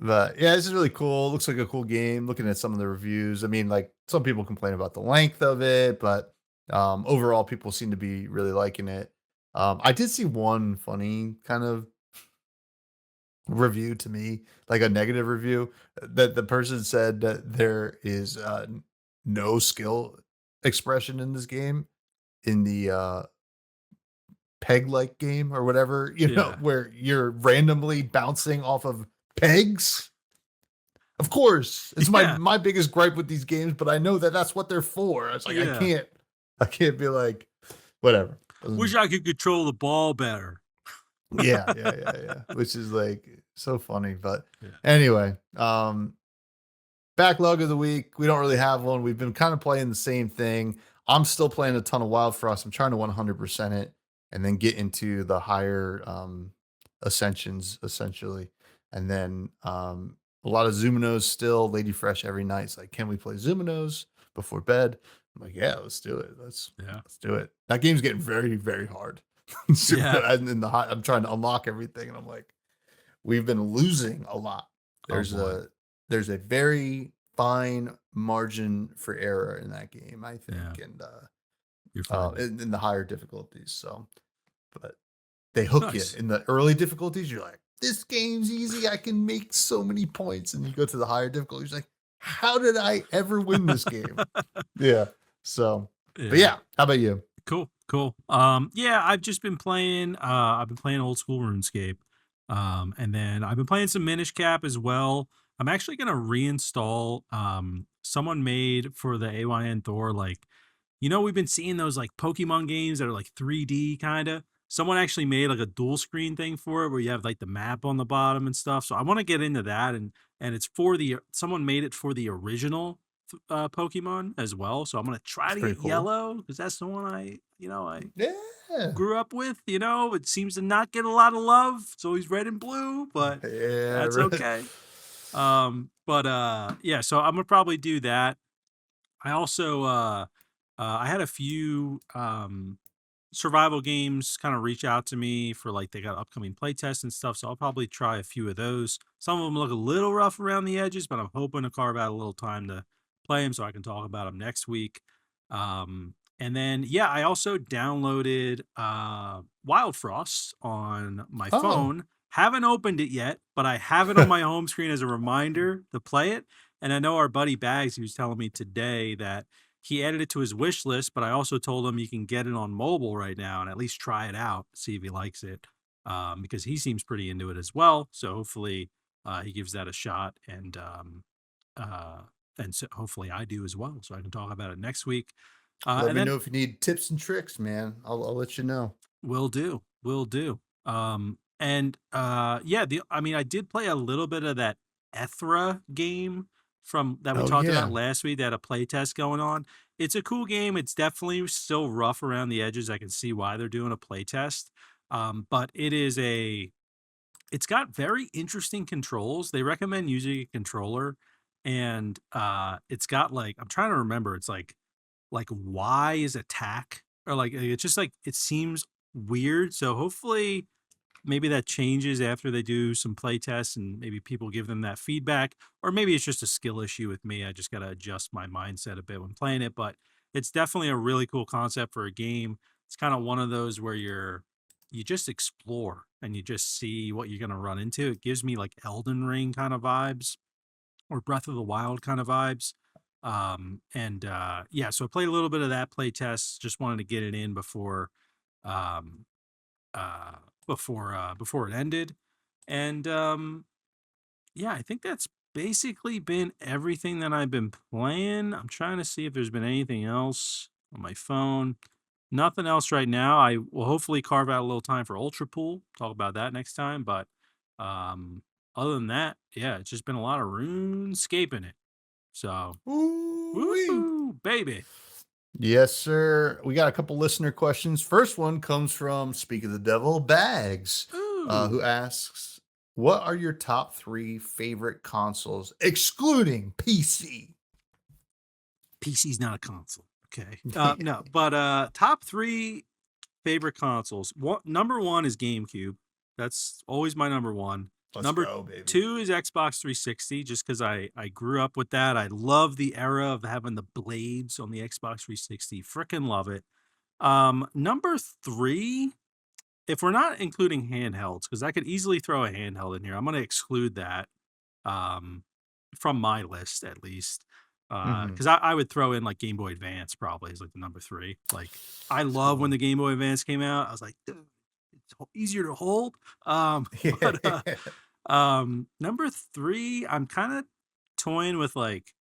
But yeah, this is really cool. Looks like a cool game. Looking at some of the reviews, I mean, like, some people complain about the length of it, but overall, people seem to be really liking it. I did see one funny kind of review to me, like a negative review, that the person said that there is no skill expression in this game, in the peg like game or whatever, Yeah. where you're randomly bouncing off of pegs. Of course, it's my Yeah. my biggest gripe with these games, but I know that that's what they're for. It's like Yeah. I can't be like, whatever. Wish I could control the ball better. Yeah, yeah, yeah, yeah. Which is like so funny. But Yeah. anyway, backlog of the week. We don't really have one. We've been kind of playing the same thing. I'm still playing a ton of Wild Frost. I'm trying to 100% it and then get into the higher ascensions essentially. And then a lot of Zuminos still. Lady Fresh every night. It's like, can we play Zuminos before bed? I'm like, yeah, let's do it. Yeah. Let's do it. That game's getting very, very hard. Yeah. In the high, I'm trying to unlock everything, and I'm like, we've been losing a lot. Oh There's boy. a very fine margin for error in that game, I Yeah. think, and You're fine. in the higher difficulties. So, but they hook you Nice. in the early difficulties. You're like, this game's easy. I can make so many points, and you go to the higher difficulties. You're like, how did I ever win this game? Yeah. So, but Yeah. yeah, how about you? Cool. Cool. Yeah, I've been playing old school RuneScape. And then I've been playing some Minish Cap as well. I'm actually gonna reinstall someone made for the AYN Thor, like, we've been seeing those like Pokemon games that are like 3D kind of. Someone actually made like a dual screen thing for it where you have like the map on the bottom and stuff. So I want to get into that, and it's for the someone made it for the original Pokemon as well. So I'm gonna try It's to pretty get cool. Yellow because that's the one I Yeah. grew up with. It seems to not get a lot of love. It's always red and blue, but Yeah. that's okay. But yeah, so I'm gonna probably do that. I also I had a few survival games kind of reach out to me for, like, they got upcoming playtests and stuff, so I'll probably try a few of those. Some of them look a little rough around the edges, but I'm hoping to carve out a little time to play them so I can talk about them next week. And then yeah, I also downloaded Wild Frost on my Oh, phone. Haven't opened it yet, but I have it on my home screen as a reminder to play it. And I know our buddy Bags, he was telling me today that he added it to his wish list, but I also told him you can get it on mobile right now and at least try it out, see if he likes it, because he seems pretty into it as well. So hopefully he gives that a shot, uh, and so hopefully I do as well, so I can talk about it next week. Let And me then know if you need tips and tricks, man. I'll let you know. will do, will do. Yeah, I mean, I did play a little bit of that Ethra game from that we Oh talked yeah. about last week. That had a play test going on. It's a cool game. It's definitely still rough around the edges. I can see why they're doing a play test. But it's got very interesting controls. They recommend using a controller, and it's got like, I'm trying to remember. It's like Y is attack, or like it's just like it seems weird. So hopefully maybe that changes after they do some play tests and maybe people give them that feedback, or maybe it's just a skill issue with me. I just got to adjust my mindset a bit when playing it, but it's definitely a really cool concept for a game. It's kind of one of those where you just explore and you just see what you're going to run into. It gives me like Elden Ring kind of vibes or Breath of the Wild kind of vibes. Yeah, so I played a little bit of that play test. Just wanted to get it in um, uh, before it ended. And yeah, I think that's basically been everything that I've been playing. I'm trying to see if there's been anything else on my phone. Nothing else right now. I will hopefully carve out a little time for Ultra Pool. Talk about that next time. But um, other than that, yeah, it's just been a lot of RuneScape in it. So, Ooh-wee. woo, baby. Yes, sir. We got a couple listener questions. First one comes from Speak of the Devil Bags, who Ooh, asks, "What are your top 3 favorite consoles, excluding PC?" PC's not a console. Okay. No, but top three favorite consoles. Number one is GameCube. That's always my number one. Let's Number go, baby. two is Xbox 360, just because I grew up with that. I love the era of having the blades on the Xbox 360. Freaking love it. Number three, if we're not including handhelds, because I could easily throw a handheld in here, I'm going to exclude that um, from my list at least. Hmm. Because I would throw in like Game Boy Advance probably as like the number three. Like I That's a good love when one. the Game Boy Advance came out. I was like, dude, it's easier to hold. But Yeah. number three, I'm kind of toying with like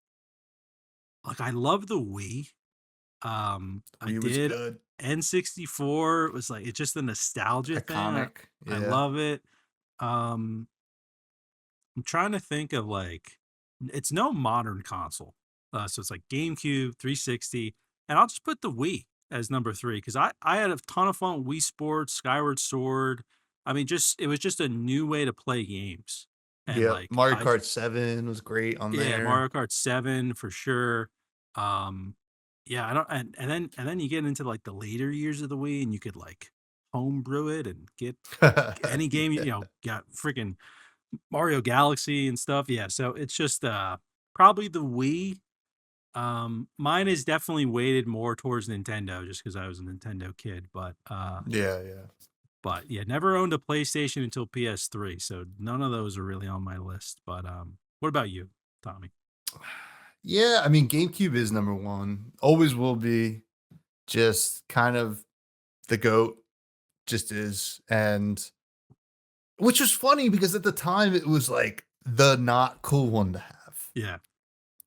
I love the Wii. I Wii was did good. N64. It was like it's just a nostalgia thing. Iconic. I Yeah. love it. Um, I'm trying to think of like it's no modern console. So it's like GameCube, 360, and I'll just put the Wii as number three because I had a ton of fun with Wii Sports, Skyward Sword. I mean, just it was just a new way to play games, and Yep. like Mario I Kart 7 was great on yeah, there. Mario Kart 7 for sure. Um, yeah, I don't and then you get into like the later years of the Wii and you could like homebrew it and get any game Yeah. got freaking Mario Galaxy and stuff. Yeah, so it's just probably the Wii. Mine is definitely weighted more towards Nintendo just because I was a Nintendo kid, Yeah, yeah. but yeah, never owned a PlayStation until PS3, so none of those are really on my list. But what about you, Tommy? Yeah, I mean, GameCube is number one. Always will be. Just kind of the GOAT, just is. And which was funny because at the time it was like the not cool one to have. Yeah.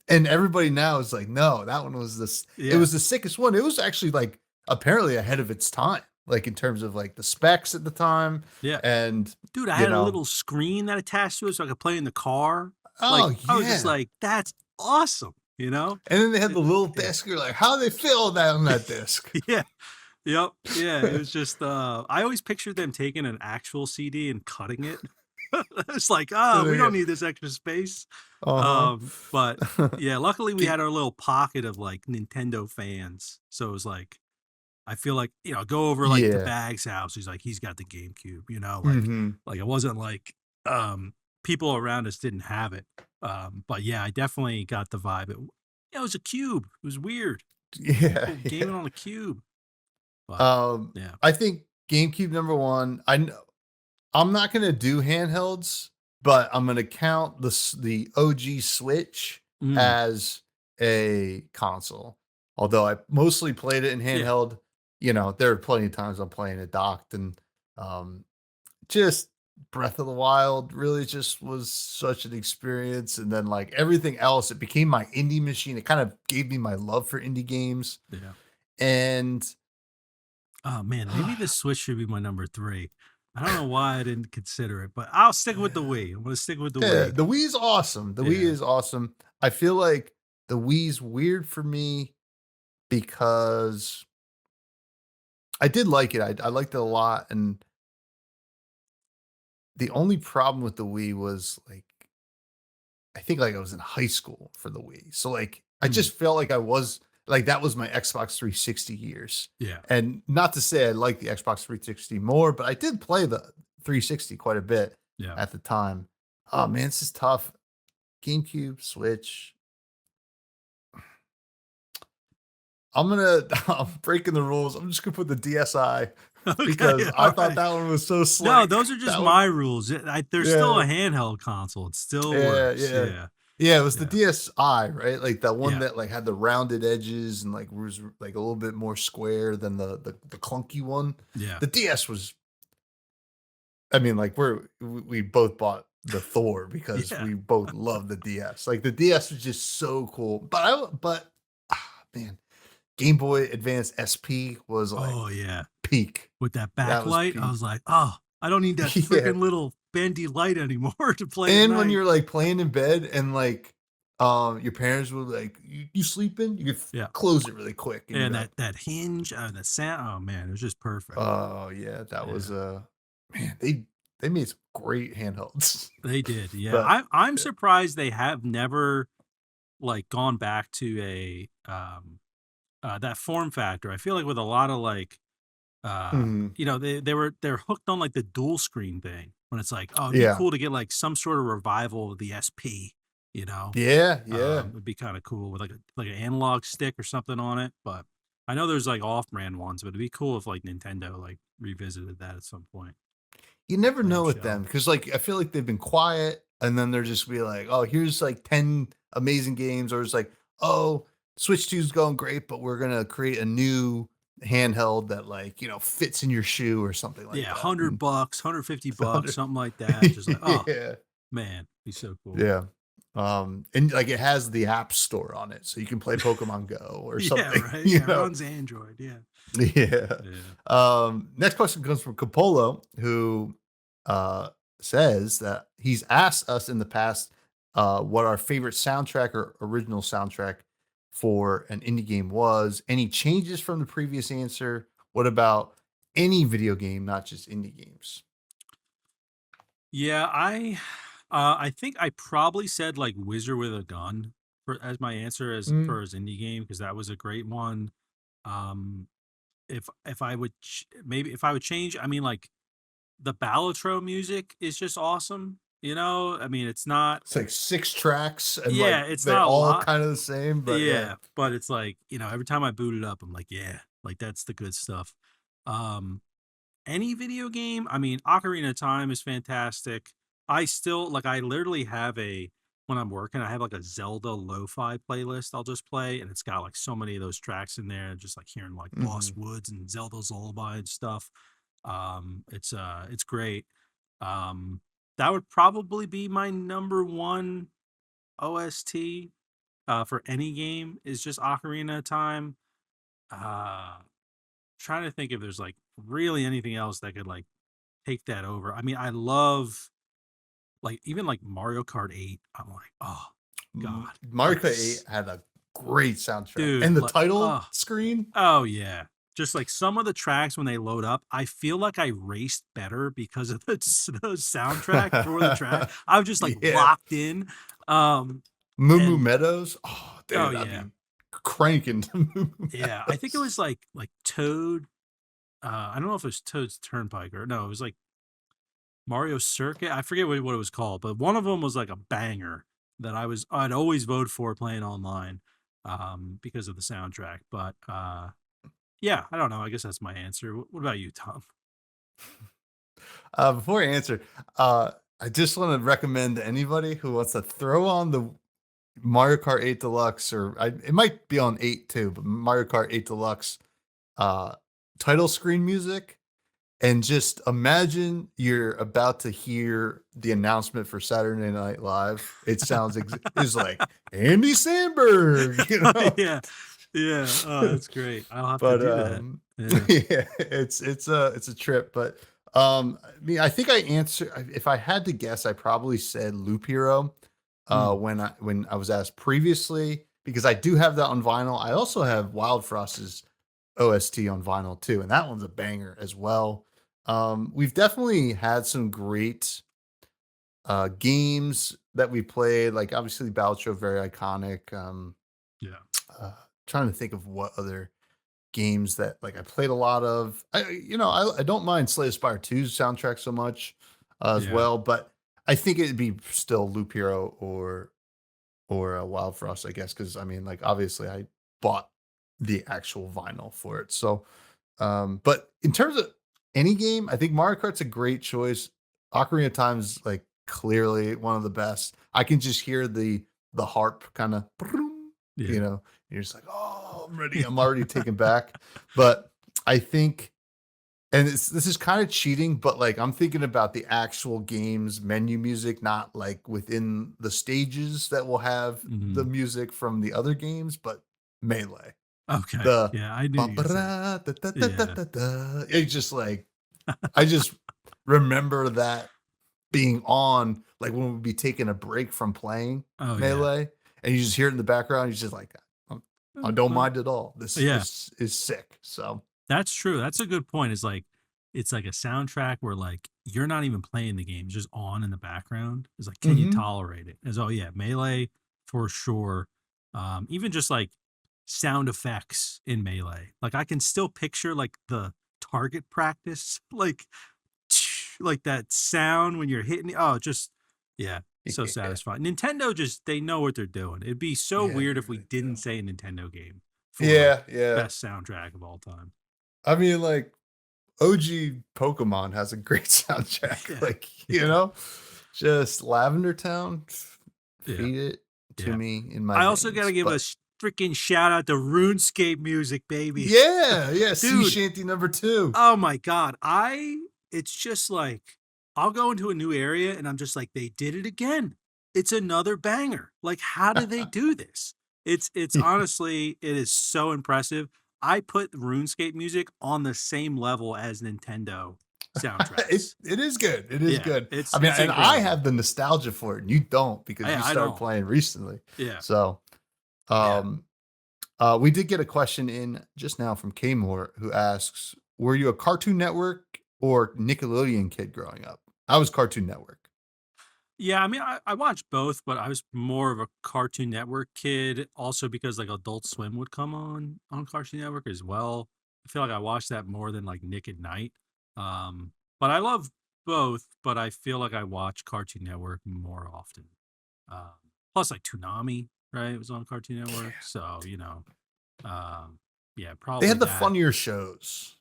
And everybody now is like, no, that one was this. It Yeah. was the sickest one. It was actually like apparently ahead of its time, like in terms of like the specs at the time. Yeah. And, Dude, I you had a know, little screen that attached to it so I could play in the car. Like, oh, I was just yeah. like, that's awesome, you know? And then they had It- the little yeah. disc. You're like, how do they fill that on that disc? Yeah. Yep. Yeah. It was just I always pictured them taking an actual CD and cutting it. It's like, So oh, we don't they, need this extra space. uh But huh. yeah, luckily we had our little pocket of like Nintendo fans. So it was like I feel like, go over like to Yeah. Bag's house. He's like, he's got the GameCube, Hmm. like it wasn't like people around us didn't have it. But yeah, I definitely got the vibe. It was a cube. It was weird. Yeah. People Yeah. gaming on a cube. But yeah. I think GameCube number one. I know. I'm not gonna do handhelds, but I'm gonna count the OG Switch Mm, as a console. Although I mostly played it in yeah. handheld, there are plenty of times I'm playing it docked, and um, just Breath of the Wild really just was such an experience. And then like everything else, it became my indie machine. It kind of gave me my love for indie games. Yeah. And Oh man, maybe the Switch should be my number three. I don't know why I didn't consider it, but I'll stick with the Wii. I'm gonna stick with the yeah, Wii. the Wii's awesome. The Wii Yeah. is awesome. I feel like the Wii's weird for me because I did like it. I liked it a lot. And the only problem with the Wii was like I think like I was in high school for the Wii. So like I Mm, just felt like I was like that was my Xbox 360 years. yeah. And not to say I like the Xbox 360 more, but I did play the 360 quite a bit Yeah. at the time. Oh man, this is tough. GameCube, Switch. I'm breaking the rules. I'm just gonna put the DSi because Okay. I All thought right. that one was so No, slick. those are just That one, my rules. There's still yeah. a handheld console. It still Yeah, works. yeah. Yeah. Yeah, it was the Yeah. DSi, right? Like the one Yeah. that like had the rounded edges and like was like a little bit more square than the clunky one. Yeah. The DS was I mean, like we both bought the Thor because Yeah. we both love the DS. Like the DS was just so cool. Man, Game Boy Advance SP was like Oh yeah. peak. With that That was backlight, I peak. was like, oh, I don't need that Yeah. freaking little bendy light anymore to play at And when night. you're like playing in bed and like your parents were like, you sleeping? You could Yeah. close it really quick and you'd And be like, that hinge, the sound. Oh man, it was just perfect. oh yeah, that was Yeah. man, they made some great handhelds. They did. Yeah. But I'm yeah. surprised they have never like gone back to that form factor. I feel like with a lot of like Mhm. they're hooked on like the dual screen thing when it's like, oh, it'd be Yeah. cool to get like some sort of revival of the SP, you know. Yeah, yeah. It'd be kind of cool with like an analog stick or something on it. But I know there's like off-brand ones, but it'd be cool if like Nintendo like revisited that at some point. You never know with Clamshell. them because like I feel like they've been quiet and then they're just be like, oh, here's like 10 amazing games, or it's like, oh, Switch 2 is going great, but we're gonna create a new handheld that like, fits in your shoe or something like Yeah, that. $100, $150, 100 something like that. Just like, oh Yeah. man, be so cool. Yeah. And like it has the app store on it, so you can play Pokemon Go or Yeah, something, right. Yeah, it runs Android. Yeah. Yeah. Yeah. Next question comes from Capolo, who uh says that he's asked us in the past what our favorite soundtrack or original soundtrack for an indie game was. Any changes from the previous answer? What about any video game, not just indie games? Yeah, I think I probably said like Wizard with a Gun for as my answer as Mm, for his indie game because that was a great one. Um if I would maybe if I would change, I mean like the Balatro music is just awesome. You know, I mean it's not it's like 6 tracks and like yeah, it's they're not a all lot. kind of the same, but yeah. Yeah, but it's like, every time I boot it up, I'm like, yeah, like that's the good stuff. Um any video game, I mean, Ocarina of Time is fantastic. I still like I literally have a when I'm working, I have like a Zelda lo-fi playlist I'll just play and it's got like so many of those tracks in there, just like hearing like Lost Mhm. Woods and Zelda's Lullaby and stuff. It's great. Um that would probably be my number one OST for any game is just Ocarina of Time. Uh trying to think if there's like really anything else that could like take that over. I mean, I love like even like Mario Kart 8. I'm like, oh God. Mario Like Kart 8 had a great soundtrack, dude, and the like title screen. oh yeah. Just like some of the tracks when they load up, I feel like I raced better because of the soundtrack for the track. I was just like Yeah. locked in. Um Moo Moo and Meadows. Oh, oh dude, I'd yeah. be cranking to Moo Moo Yeah. I think it Meadows. was like Toad. I don't know if it was Toad's Turnpike or no, it was like Mario Circuit. I forget what it was called, but one of them was like a banger that I'd always vote for playing online because of the soundtrack. But yeah, I don't know. I guess that's my answer. What about you, Tom? Before I answer, I just want to recommend to anybody who wants to throw on the Mario Kart 8 Deluxe, it might be on 8 too, but Mario Kart 8 Deluxe uh, title screen music, and just imagine you're about to hear the announcement for Saturday Night Live. It sounds it's like Andy Samberg, Yeah. Yeah. Oh, that's great. I'll have to But do that. Yeah. yeah, it's a trip. But I mean, I think I answered. If I had to guess, I probably said Loop Hero Mm, when I was asked previously, because I do have that on vinyl. I also have Wild Frost's OST on vinyl too, and that one's a banger as well. We've definitely had some great games that we played, like obviously Battle Trove, very iconic. yeah. Uh, Trying to think of what other games that like I played a lot of. I don't mind Slay the Spire 2's soundtrack so much as Yeah. well, but I think it'd be still Loop Hero or Wild Frost, I guess, because I mean, like obviously I bought the actual vinyl for it. So, but in terms of any game, I think Mario Kart's a great choice. Ocarina of Time's like clearly one of the best. I can just hear the harp kind of, Yeah. you're just like, oh, I'm ready. I'm already taken back. But I think, and this is kind of cheating, but like I'm thinking about the actual game's menu music, not like within the stages that will have the Mhm. music from the other games, but Melee. Okay. The Yeah, I knew bum, you would say ba-da, da, da, da, da, yeah. da, da. It's just like I just remember that being on, like, when we'd be taking a break from playing Oh, yeah. Melee, and you just hear it in the background, you're just like, "Um, I don't mind at all. Yeah, This is sick." So that's true. That's a good point. It's like a soundtrack where like you're not even playing the game, it's just on in the background. It's like, can you mhm. tolerate it? It's oh yeah, Melee for sure. Even just like sound effects in Melee. Like I can still picture like the target practice, like that sound when you're hitting. Oh, just yeah, so Yeah. satisfying. Nintendo just they know what they're doing. It'd be so Yeah, weird they if we really do. didn't say a Nintendo game for like Yeah, yeah. best soundtrack of all time. I mean, like, OG Pokemon has a great soundtrack, Yeah, like, yeah, just Lavender Town, yeah, feed it to yeah. me in my I also got to veins, give a but freaking shout out to RuneScape music, baby, yeah, yeah, sea dude. shanty number 2. Oh my god, I it's just like I'll go into a new area and I'm just like they did it again. It's another banger. Like how do they do this? It's honestly it is so impressive. I put RuneScape music on the same level as Nintendo It soundtracks. it is good, it is Yeah, good. I mean, it's and I incredible. have the nostalgia for it, and you don't because you I started don't. playing recently. Yeah. So, Yeah. um, we did get a question in just now from Kmore who asks, "Were you a Cartoon Network or Nickelodeon kid growing up?" I was Cartoon Network. Yeah, I mean, I watched both, but I was more of a Cartoon Network kid, also because like Adult Swim would come on Cartoon Network as well. I feel like I watched that more than like Nick at Night. But I love both, but I feel like I watch Cartoon Network more often. Um, Plus like Toonami, right? It was on Cartoon Network, Yeah. so um, yeah, They probably had the that. funnier shows,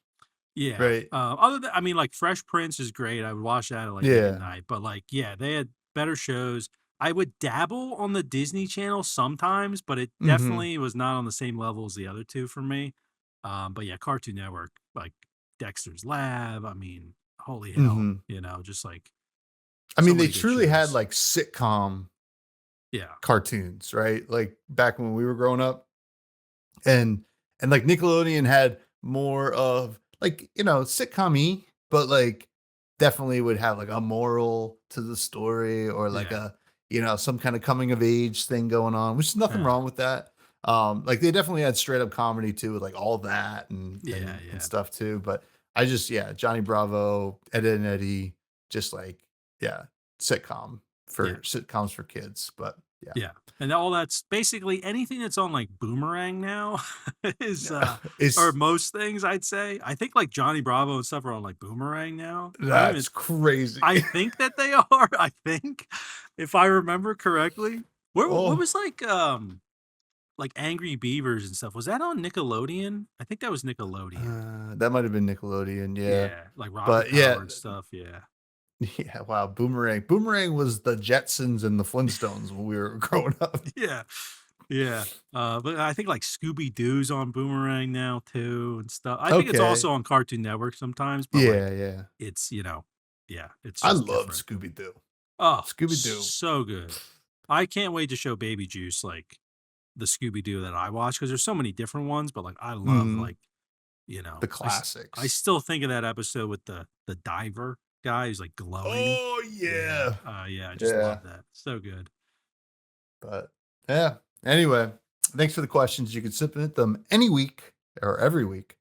Yeah. right? Other than I mean, like Fresh Prince is great. I would watch that at like Nick at Yeah. Night. But like, yeah, they had better shows. I would dabble on the Disney Channel sometimes, but it Mhm. definitely was not on the same level as the other two for me. But yeah, Cartoon Network, like Dexter's Lab. I mean, holy hell, Mhm. just like I so mean, they many good truly had, shows. like, sitcom Yeah. cartoons, right? Like, back when we were growing up, and like, Nickelodeon had more of, like, sitcom-y, but, like, definitely would have, like, a moral to the story, or, like, Yeah. some kinda coming of age thing going on, which is nothing Yeah. wrong with that. Like, they definitely had straight up comedy too, with, like, All That and Yeah. Yeah. stuff too, but I just yeah, Johnny Bravo, Ed, Edd n Eddy, just, like, yeah, sitcom Yeah. for sitcoms for kids, but yeah. Yeah. And all that's basically anything that's on like Boomerang now is or It's most things I'd say. I think like Johnny Bravo and stuff are on like Boomerang now. I don't even That's crazy. I think that they are. I think if I remember correctly. What Oh, was like Angry Beavers and stuff? Was that on Nickelodeon? I think that was Nickelodeon. that might have been Nickelodeon, yeah. Yeah, like Rocket But yeah, Power and stuff. Yeah. Yeah, wow, Boomerang. Boomerang was the Jetsons and the Flintstones when we were growing up. Yeah. Yeah. But I think like Scooby Doo's on Boomerang now too and stuff. I think it's Okay. also on Cartoon Network sometimes, but like Yeah, yeah. it's, yeah, it's I just love different. Scooby Doo. Oh, Scooby Doo. so good. I can't wait to show Baby Juice like the Scooby Doo that I watch because there's so many different ones, but like I love Mhm. like, The I classics. still think of that episode with the diver guy who's like glowing. Oh, Yeah. yeah. Yeah, I just Yeah. love that. So good. But yeah. Anyway, thanks for the questions. You can submit them any week or every week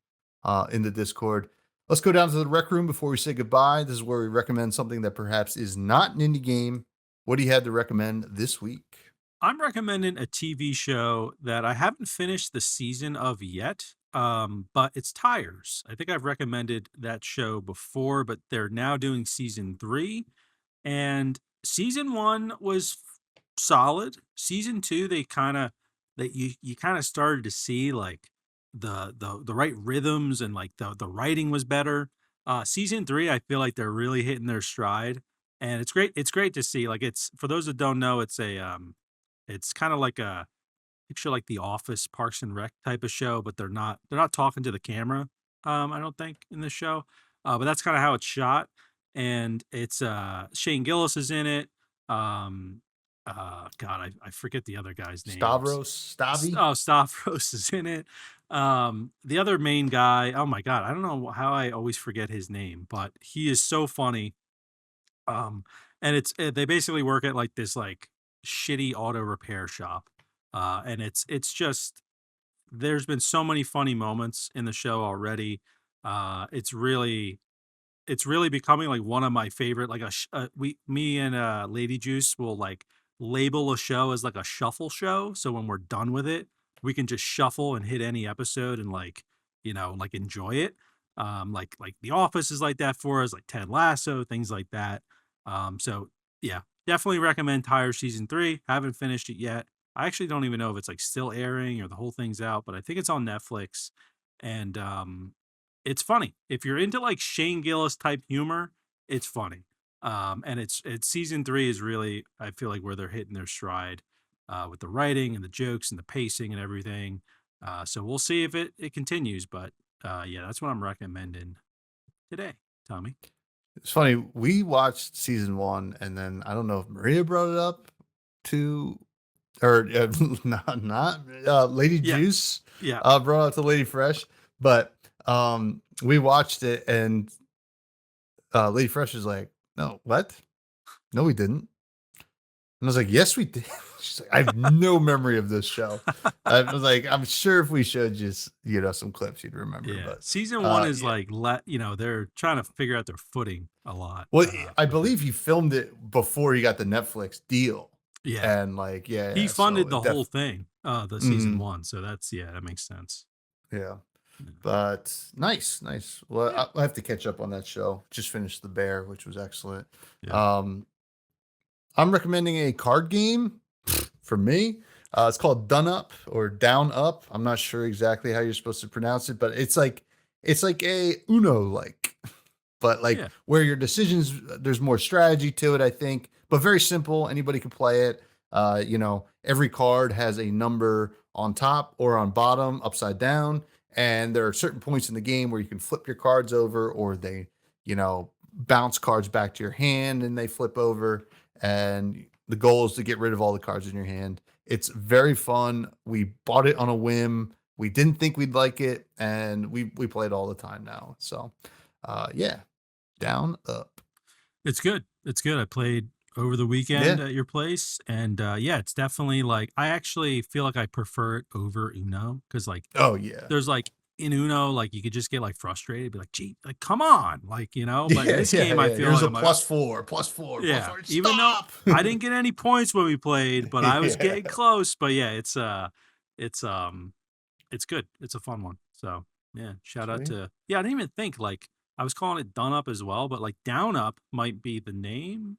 in the Discord. Let's go down to the rec room before we say goodbye. This is where we recommend something that perhaps is not an indie game. What do you have to recommend this week? I'm recommending a TV show that I haven't finished the season of yet, but it's Tires. I think I've recommended that show before, but they're now doing season 3, and season 1 was solid. Season 2, they kind of that you kind of started to see like the right rhythms and like the writing was better. Season 3, I feel like they're really hitting their stride, and it's great. It's great to see. Like it's for those that don't know, it's kind of like a picture like The Office, Parks and Rec type of show, but they're not talking to the camera. I don't think in this show, but that's kind of how it's shot, and it's Shane Gillis is in it. Um, God, I forget the other guy's names. Stavros? Stavi? Stavros is in it. The other main guy, oh my God, I don't know how I always forget his name, but he is so funny. And they basically work at like this like shitty auto repair shop. And it's just there's been so many funny moments in the show already. It's really becoming like one of my favorite like we me and Lady Juice will like label a show as like a shuffle show, so when we're done with it we can just shuffle and hit any episode and like like enjoy it. Like The Office is like that for us, like Ted Lasso, things like that. So yeah, definitely recommend Tire season 3. Haven't finished it yet. I actually don't even know if it's like still airing or the whole thing's out, but I think it's on Netflix. And it's funny. If you're into like Shane Gillis type humor, it's funny. And it's season 3 is really, I feel like, where they're hitting their stride with the writing and the jokes and the pacing and everything. So we'll see if it continues, but yeah, that's what I'm recommending today, Tommy. It's funny. We watched season 1, and then I don't know if Maria brought it up to, or not Lady Yeah, Juice yeah. brought it up to Lady Fresh, but we watched it, and Lady Fresh was like, "No, what? No, we didn't." And I was like, "Yes, we did." She's like, "I have no memory of this show." I was like, "I'm sure if we showed just some clips, you'd remember." Yeah, But season 1 is yeah. like they're trying to figure out their footing a lot. Well, I With it. believe he filmed it before he got the Netflix deal, Yeah, and like, he yeah. So funded it the whole thing, the season mhm, 1, so that makes sense. yeah. Yeah, But nice, nice. Well, yeah, I have to catch up on that show. Just finished The Bear, which was excellent. yeah. Um, I'm recommending a card game for me. It's called Done Up or Down Up. I'm not sure exactly how you're supposed to pronounce it, but it's like a Uno like, but like Yeah. where your decisions there's more strategy to it, I think, but very simple. Anybody can play it. Every card has a number on top or on bottom, upside down, and there are certain points in the game where you can flip your cards over, or they, bounce cards back to your hand and they flip over, and the goal is to get rid of all the cards in your hand. It's very fun. We bought it on a whim. We didn't think we'd like it, and we play it all the time now. So, yeah, down up. It's good. It's good. I played over the weekend Yeah. at your place, and yeah, it's definitely like I actually feel like I prefer it over Uno because like Oh yeah. there's like in Uno like you could just get like frustrated, be like, gee, like come on, like But in Yeah, this yeah, game, I yeah. feel Here's like a I'm like, plus four, plus four, plus yeah, four. even though Stop. I didn't get any points when we played, but I was getting Yeah. close. But yeah, it's it's good. It's a fun one. So yeah, shout out Sweet. to I didn't even think like I was calling it Done Up as well, but like Down Up might be the name,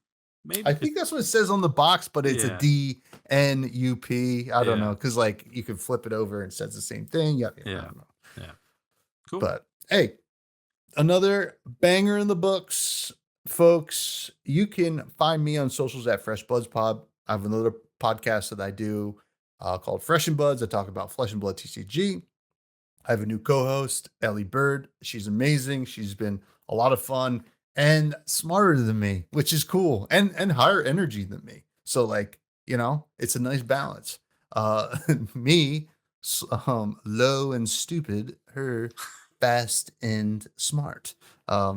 I maybe. think that's what it says on the box, but it's a Yeah, DNUP. I don't know, yeah, because like you can flip it over and it says the same thing. Yeah, I yeah, don't know. yeah. Cool. But hey, another banger in the books. folks, you can find me on socials at Fresh Buds Pod. I have another podcast that I do called Fresh and Buds. I talk about Flesh and Blood TCG. I have a new co-host, Ellie Bird. She's amazing. She's been a lot of fun and smarter than me, which is cool, and higher energy than me. So like, it's a nice balance. Me, low and stupid, her fast and smart.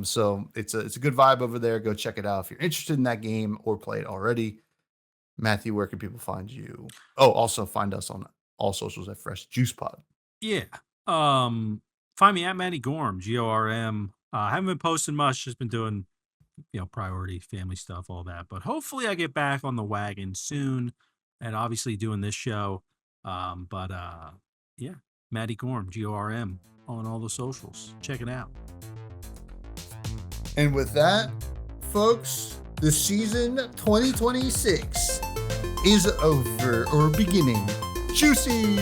So it's a good vibe over there. Go check it out if you're interested in that game or play it already. Matthew, where can people find you? Oh, also find us on all socials at Fresh Juice Pod. Yeah. Find me at Matty Gorm, Gorm. I haven't been posting much, just been doing, priority family stuff, all that. But hopefully I get back on the wagon soon and obviously doing this show. Yeah, Matty Gorm, Gorm on all the socials. Check it out. And with that, folks, the season 2026 is over or beginning. Juicy!